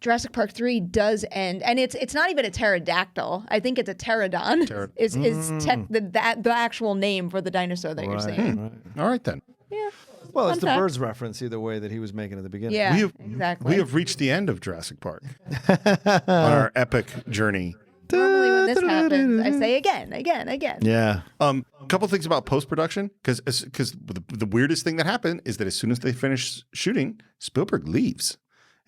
Speaker 5: Jurassic Park 3 does end, and it's not even a pterodactyl. I think it's a pterodon. Is the actual name for the dinosaur that you're seeing?
Speaker 1: All right then.
Speaker 5: Yeah.
Speaker 4: Well, it's
Speaker 5: Fun
Speaker 4: the
Speaker 5: fact.
Speaker 4: birds reference either way that he was making at the beginning.
Speaker 5: Yeah, exactly.
Speaker 1: We have reached the end of Jurassic Park on our epic journey.
Speaker 5: Normally when this happens, I say again.
Speaker 1: Yeah. A couple things about post-production, because the weirdest thing that happened is that as soon as they finish shooting, Spielberg leaves.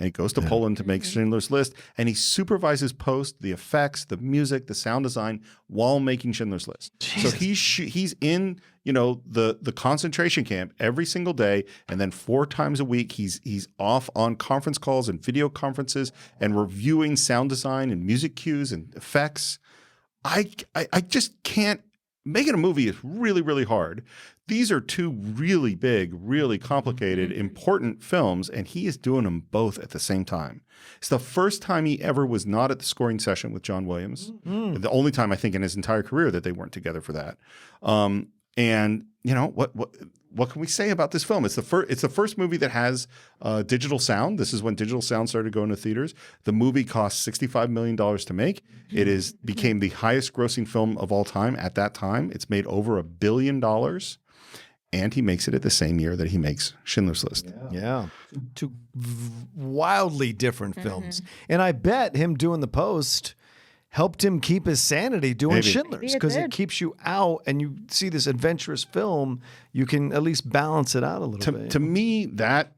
Speaker 1: And he goes to Poland to make Schindler's List, and he supervises post, the effects, the music, the sound design while making Schindler's List. Jesus. So he's in the concentration camp every single day, and then 4 times a week he's off on conference calls and video conferences and reviewing sound design and music cues and effects. I just can't making a movie is really, really hard. These are two really big, really complicated, important films, and he is doing them both at the same time. It's the first time he ever was not at the scoring session with John Williams. The only time I think in his entire career that they weren't together for that. And you know what can we say about this film? It's the first movie that has digital sound. This is when digital sound started going to theaters. The movie cost $65 million to make. It became the highest grossing film of all time at that time. It's made over $1 billion. And he makes it at the same year that he makes Schindler's List.
Speaker 4: Yeah. Two wildly different films. And I bet him doing The Post helped him keep his sanity doing Schindler's, because it keeps you out and you see this adventurous film, you can at least balance it out a little bit.
Speaker 1: To me, that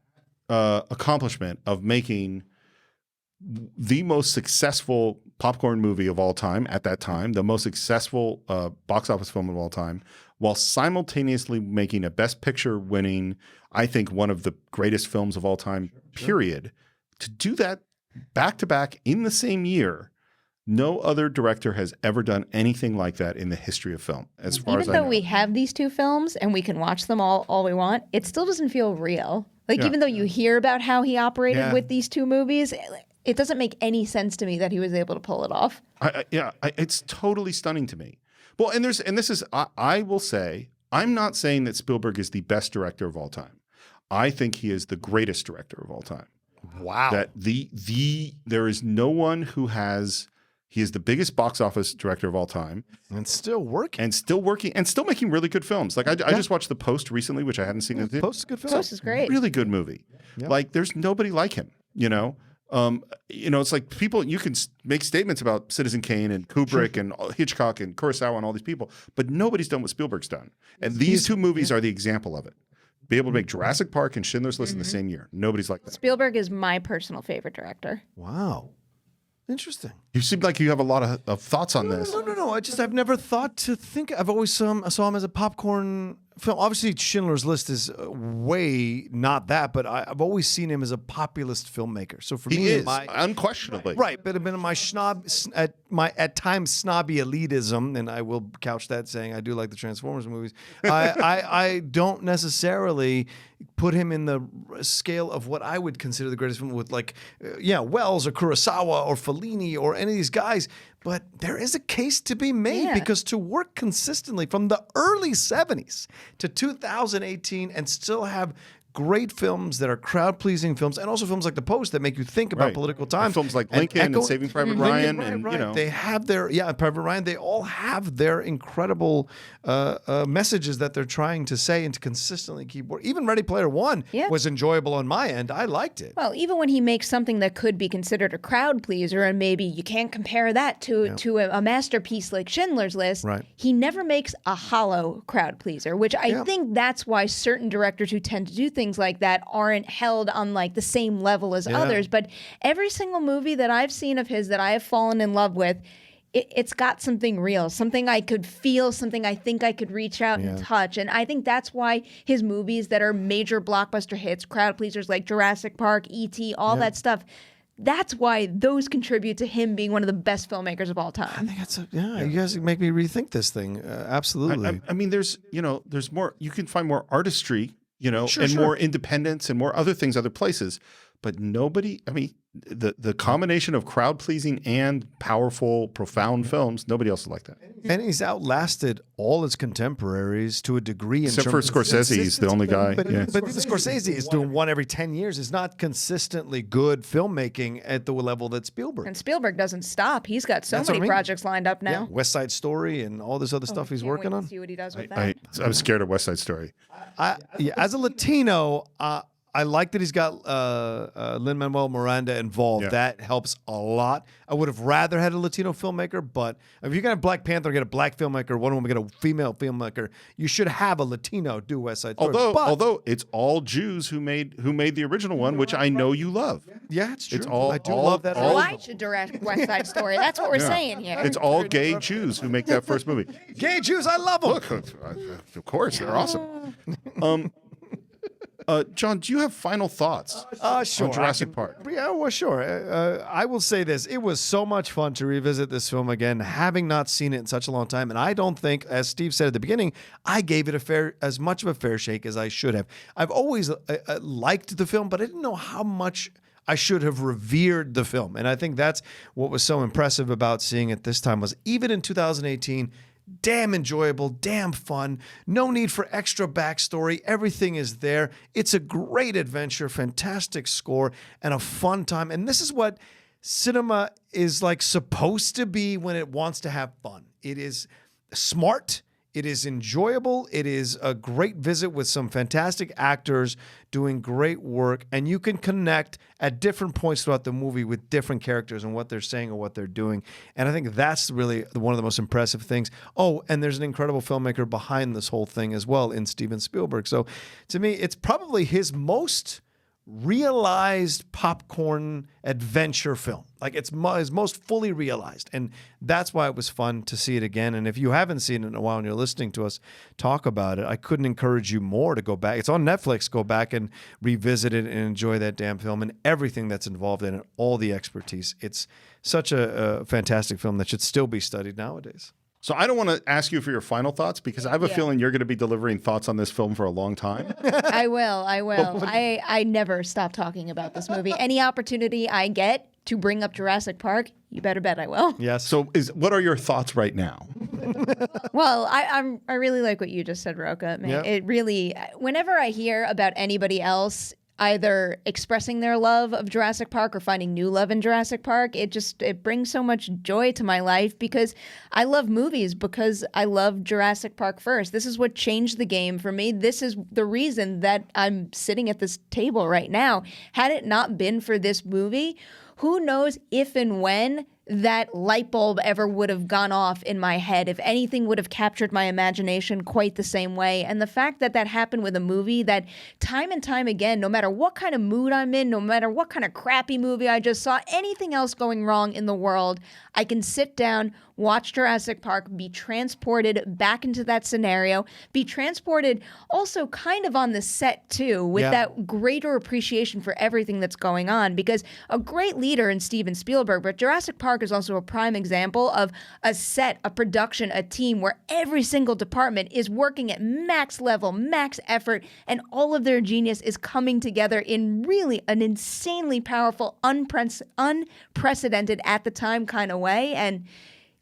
Speaker 1: accomplishment of making the most successful popcorn movie of all time at that time, the most successful box office film of all time, while simultaneously making a Best Picture winning, I think one of the greatest films of all time, period. To do that back to back in the same year, no other director has ever done anything like that in the history of film, as far as I know.
Speaker 5: Even though we have these two films and we can watch them all we want, it still doesn't feel real. Like, even though you hear about how he operated with these two movies, it doesn't make any sense to me that he was able to pull it off.
Speaker 1: It's totally stunning to me. Well, and this is, I will say, I'm not saying that Spielberg is the best director of all time. I think he is the greatest director of all time.
Speaker 4: Wow.
Speaker 1: That there is no one who has. He is the biggest box office director of all time.
Speaker 4: And still working.
Speaker 1: And still making really good films. Like, I just watched The Post recently, which I hadn't seen.
Speaker 4: The Post is a good film.
Speaker 5: Post is great.
Speaker 1: Really good movie.
Speaker 4: Yeah.
Speaker 1: Like, there's nobody like him, you know? It's like people, you can make statements about Citizen Kane and Kubrick and Hitchcock and Kurosawa and all these people, but nobody's done what Spielberg's done. And these two movies are the example of it. Be able to make Jurassic Park and Schindler's List in the same year. Nobody's like that.
Speaker 5: Spielberg is my personal favorite director.
Speaker 4: Wow. Interesting.
Speaker 1: You seem like you have a lot of thoughts on this.
Speaker 4: No. I've never thought to think. I've always saw him as a popcorn film. Obviously, Schindler's List is way not that, but I've always seen him as a populist filmmaker. So for me,
Speaker 1: he is unquestionably
Speaker 4: right. But I've been in my at times snobby elitism, and I will couch that saying I do like the Transformers movies. I don't necessarily put him in the scale of what I would consider the greatest film with, like, Wells or Kurosawa or Fellini or any of these guys. But there is a case to be made because to work consistently from the early 70s to 2018 and still have great films that are crowd-pleasing films, and also films like The Post that make you think about political times.
Speaker 1: Films like Lincoln and Saving Private Ryan,
Speaker 4: right. They have their Private Ryan. They all have their incredible messages that they're trying to say and to consistently keep working. Even Ready Player One was enjoyable on my end. I liked it.
Speaker 5: Well, even when he makes something that could be considered a crowd pleaser, and maybe you can't compare that to a masterpiece like Schindler's List, he never makes a hollow crowd pleaser, which I think that's why certain directors who tend to do things like that aren't held on like the same level as others. But every single movie that I've seen of his that I have fallen in love with, it's got something real, something I could feel, something I think I could reach out and touch. And I think that's why his movies that are major blockbuster hits, crowd pleasers like Jurassic Park, E.T., all that stuff, that's why those contribute to him being one of the best filmmakers of all time.
Speaker 4: I think that's you guys make me rethink this thing. Absolutely.
Speaker 1: I mean, there's more, you can find more artistry, more independence and more other things, other places. But nobody, the combination of crowd pleasing and powerful, profound films, nobody else is like that.
Speaker 4: And he's outlasted all his contemporaries to a degree.
Speaker 1: Except for Scorsese, he's the only guy.
Speaker 4: But even Scorsese is doing one every 10 years. It's not consistently good filmmaking at the level that Spielberg.
Speaker 5: And Spielberg doesn't stop. He's got so many projects lined up now.
Speaker 4: Yeah, West Side Story and all this other stuff he's working on.
Speaker 5: See what he does with that.
Speaker 1: I'm scared of West Side Story.
Speaker 4: As a Latino, I like that he's got Lin-Manuel Miranda involved. Yeah. That helps a lot. I would have rather had a Latino filmmaker, but if you're going to have Black Panther, get a black filmmaker, Wonder Woman, get a female filmmaker, you should have a Latino do West Side Story.
Speaker 1: Although it's all Jews who made the original one, which I know you love.
Speaker 4: Yeah, it's true.
Speaker 1: It's all,
Speaker 4: I do love that.
Speaker 5: I should direct West Side Story. That's what we're saying here.
Speaker 1: It's all gay Jews who make that first movie.
Speaker 4: Gay Jews, I love them.
Speaker 1: Look, of course, they're awesome. John, do you have final thoughts
Speaker 4: Sure.
Speaker 1: on Jurassic Park?
Speaker 4: Yeah, well, sure. I will say this. It was so much fun to revisit this film again, having not seen it in such a long time. And I don't think, as Steve said at the beginning, I gave it as much of a fair shake as I should have. I've always liked the film, but I didn't know how much I should have revered the film. And I think that's what was so impressive about seeing it this time, was even in 2018, damn enjoyable, damn fun, no need for extra backstory. Everything is there. It's a great adventure, fantastic score, and a fun time. And this is what cinema is like supposed to be when it wants to have fun. It is smart. It is enjoyable. It is a great visit with some fantastic actors doing great work, and you can connect at different points throughout the movie with different characters and what they're saying or what they're doing. And I think that's really one of the most impressive things. Oh, and there's an incredible filmmaker behind this whole thing as well in Steven Spielberg. So to me, it's probably his most realized popcorn adventure film. Like it's his most fully realized. And that's why it was fun to see it again. And if you haven't seen it in a while and you're listening to us talk about it, I couldn't encourage you more to go back. It's on Netflix. Go back and revisit it and enjoy that damn film and everything that's involved in it, all the expertise. It's such a fantastic film that should still be studied nowadays.
Speaker 1: So I don't want to ask you for your final thoughts because I have a feeling you're going to be delivering thoughts on this film for a long time.
Speaker 5: I will. I never stop talking about this movie. Any opportunity I get to bring up Jurassic Park, you better bet I will.
Speaker 1: Yes. So what are your thoughts right now?
Speaker 5: Well, I really like what you just said, Rocha. Man,
Speaker 1: Yep.
Speaker 5: It really, whenever I hear about anybody else either expressing their love of Jurassic Park or finding new love in Jurassic Park, it brings so much joy to my life because I love movies because I love Jurassic Park first. This is what changed the game for me. This is the reason that I'm sitting at this table right now. Had it not been for this movie, who knows if and when that light bulb ever would have gone off in my head, if anything would have captured my imagination quite the same way. And the fact that that happened with a movie that time and time again, no matter what kind of mood I'm in, no matter what kind of crappy movie I just saw, anything else going wrong in the world, I can sit down, watch Jurassic Park, be transported back into that scenario, be transported also kind of on the set too, with that greater appreciation for everything that's going on. Because a great leader in Steven Spielberg, but Jurassic Park is also a prime example of a set, a production, a team where every single department is working at max level, max effort, and all of their genius is coming together in really an insanely powerful, unprecedented at the time kind of way. And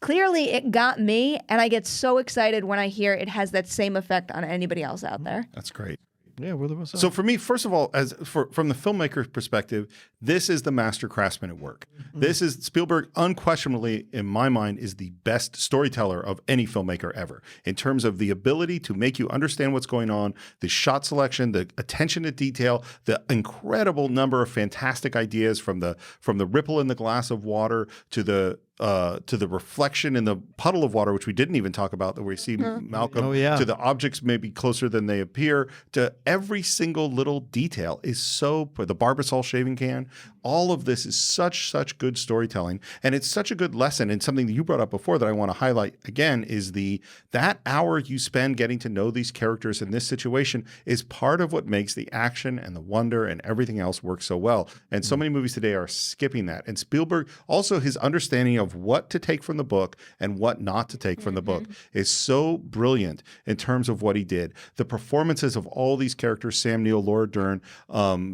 Speaker 5: clearly it got me, and I get so excited when I hear it has that same effect on anybody else out there.
Speaker 1: That's great.
Speaker 4: Yeah, really was.
Speaker 1: So for me, first of all, from the filmmaker's perspective, this is the master craftsman at work. This is Spielberg, unquestionably, in my mind, is the best storyteller of any filmmaker ever in terms of the ability to make you understand what's going on, the shot selection, the attention to detail, the incredible number of fantastic ideas from the ripple in the glass of water to the reflection in the puddle of water, which we didn't even talk about, that we see Malcolm, to the objects maybe closer than they appear, to every single little detail is so, the Barbasol shaving can, all of this is such good storytelling. And it's such a good lesson. And something that you brought up before that I want to highlight again is that hour you spend getting to know these characters in this situation is part of what makes the action and the wonder and everything else work so well. And so many movies today are skipping that. And Spielberg, also his understanding of what to take from the book and what not to take from the book is so brilliant in terms of what he did. The performances of all these characters, Sam Neill, Laura Dern,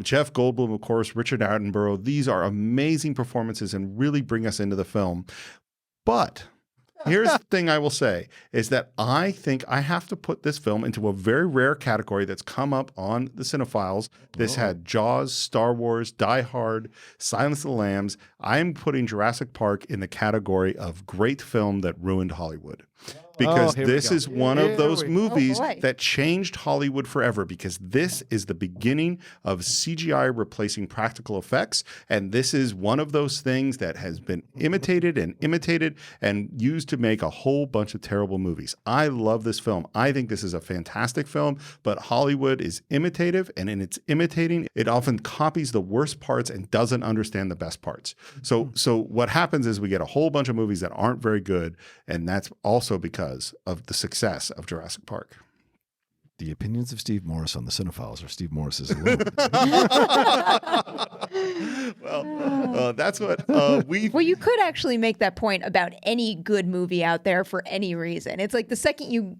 Speaker 1: Jeff Goldblum, of course, Richard Attenborough, these are amazing performances and really bring us into the film. But here's the thing I will say is that I think I have to put this film into a very rare category that's come up on the Cine-Files. This had Jaws, Star Wars, Die Hard, Silence of the Lambs. I am putting Jurassic Park in the category of great film that ruined Hollywood. Because this is one of those movies that changed Hollywood forever, because this is the beginning of CGI replacing practical effects. And this is one of those things that has been imitated and used to make a whole bunch of terrible movies. I love this film. I think this is a fantastic film, but Hollywood is imitative, and in its imitating, it often copies the worst parts and doesn't understand the best parts. So what happens is we get a whole bunch of movies that aren't very good, and that's also because of the success of Jurassic Park.
Speaker 4: The opinions of Steve Morris on the Cine-Files are Steve Morris's alone.
Speaker 1: Well, that's what we.
Speaker 5: Well, you could actually make that point about any good movie out there for any reason. It's like the second you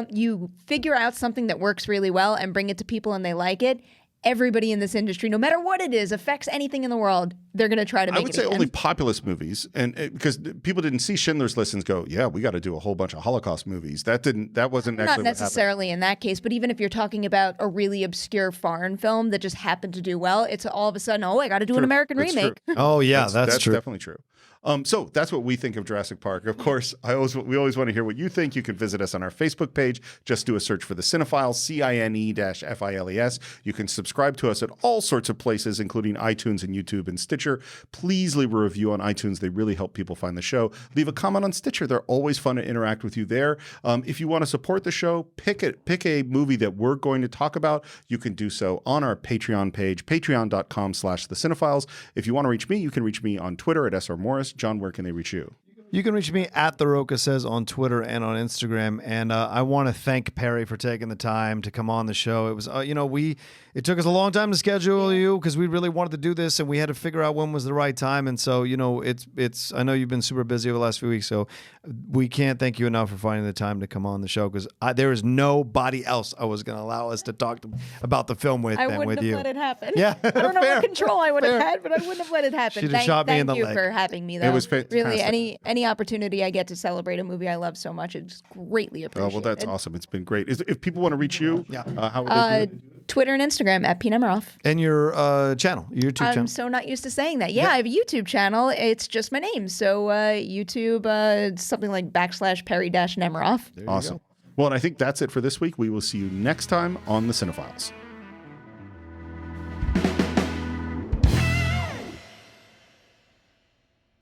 Speaker 5: you figure out something that works really well and bring it to people and they like it. Everybody in this industry, no matter what it is, affects anything in the world, they're going to try to make it.
Speaker 1: I would say only populist movies, and because people didn't see Schindler's List and go, "Yeah, we got to do a whole bunch of Holocaust movies." That wasn't actually
Speaker 5: not necessarily in that case, but even if you're talking about a really obscure foreign film that just happened to do well, it's all of a sudden, I got to do an American remake.
Speaker 4: Oh yeah, that's true.
Speaker 1: Definitely true. So that's what we think of Jurassic Park. Of course, we always want to hear what you think. You can visit us on our Facebook page. Just do a search for the Cine-Files, CINE-FILES. You can subscribe to us at all sorts of places, including iTunes and YouTube and Stitcher. Please leave a review on iTunes. They really help people find the show. Leave a comment on Stitcher. They're always fun to interact with you there. If you want to support the show, pick a movie that we're going to talk about. You can do so on our Patreon page, patreon.com/the Cine-Files. If you want to reach me, you can reach me on Twitter at SR Morris. John, where can they reach you?
Speaker 4: You can reach me at The Roca Says on Twitter and on Instagram. And I want to thank Perri for taking the time to come on the show. It was, it took us a long time to schedule you because we really wanted to do this and we had to figure out when was the right time. And so, it's I know you've been super busy over the last few weeks, so we can't thank you enough for finding the time to come on the show because there is nobody else I was going to allow us to talk about the film with than with you.
Speaker 5: I wouldn't have let it happen.
Speaker 4: Yeah,
Speaker 5: I don't know what control I would have had, but I wouldn't have let it happen.
Speaker 4: She'd have shot me in the
Speaker 5: leg.
Speaker 4: leg.
Speaker 5: Thank you for having me, though.
Speaker 1: It was fantastic.
Speaker 5: Really, any opportunity I get to celebrate a movie I love so much, it's greatly appreciated.
Speaker 1: Well, that's awesome. It's been great. If people want to reach you, how would they do it?
Speaker 5: Twitter and Instagram at PNMRoff.
Speaker 4: And your channel, your YouTube channel.
Speaker 5: I'm so not used to saying that. Yeah, I have a YouTube channel. It's just my name. So YouTube, something like /Perri-Nemiroff.
Speaker 1: Awesome. Well, and I think that's it for this week. We will see you next time on the Cine-Files.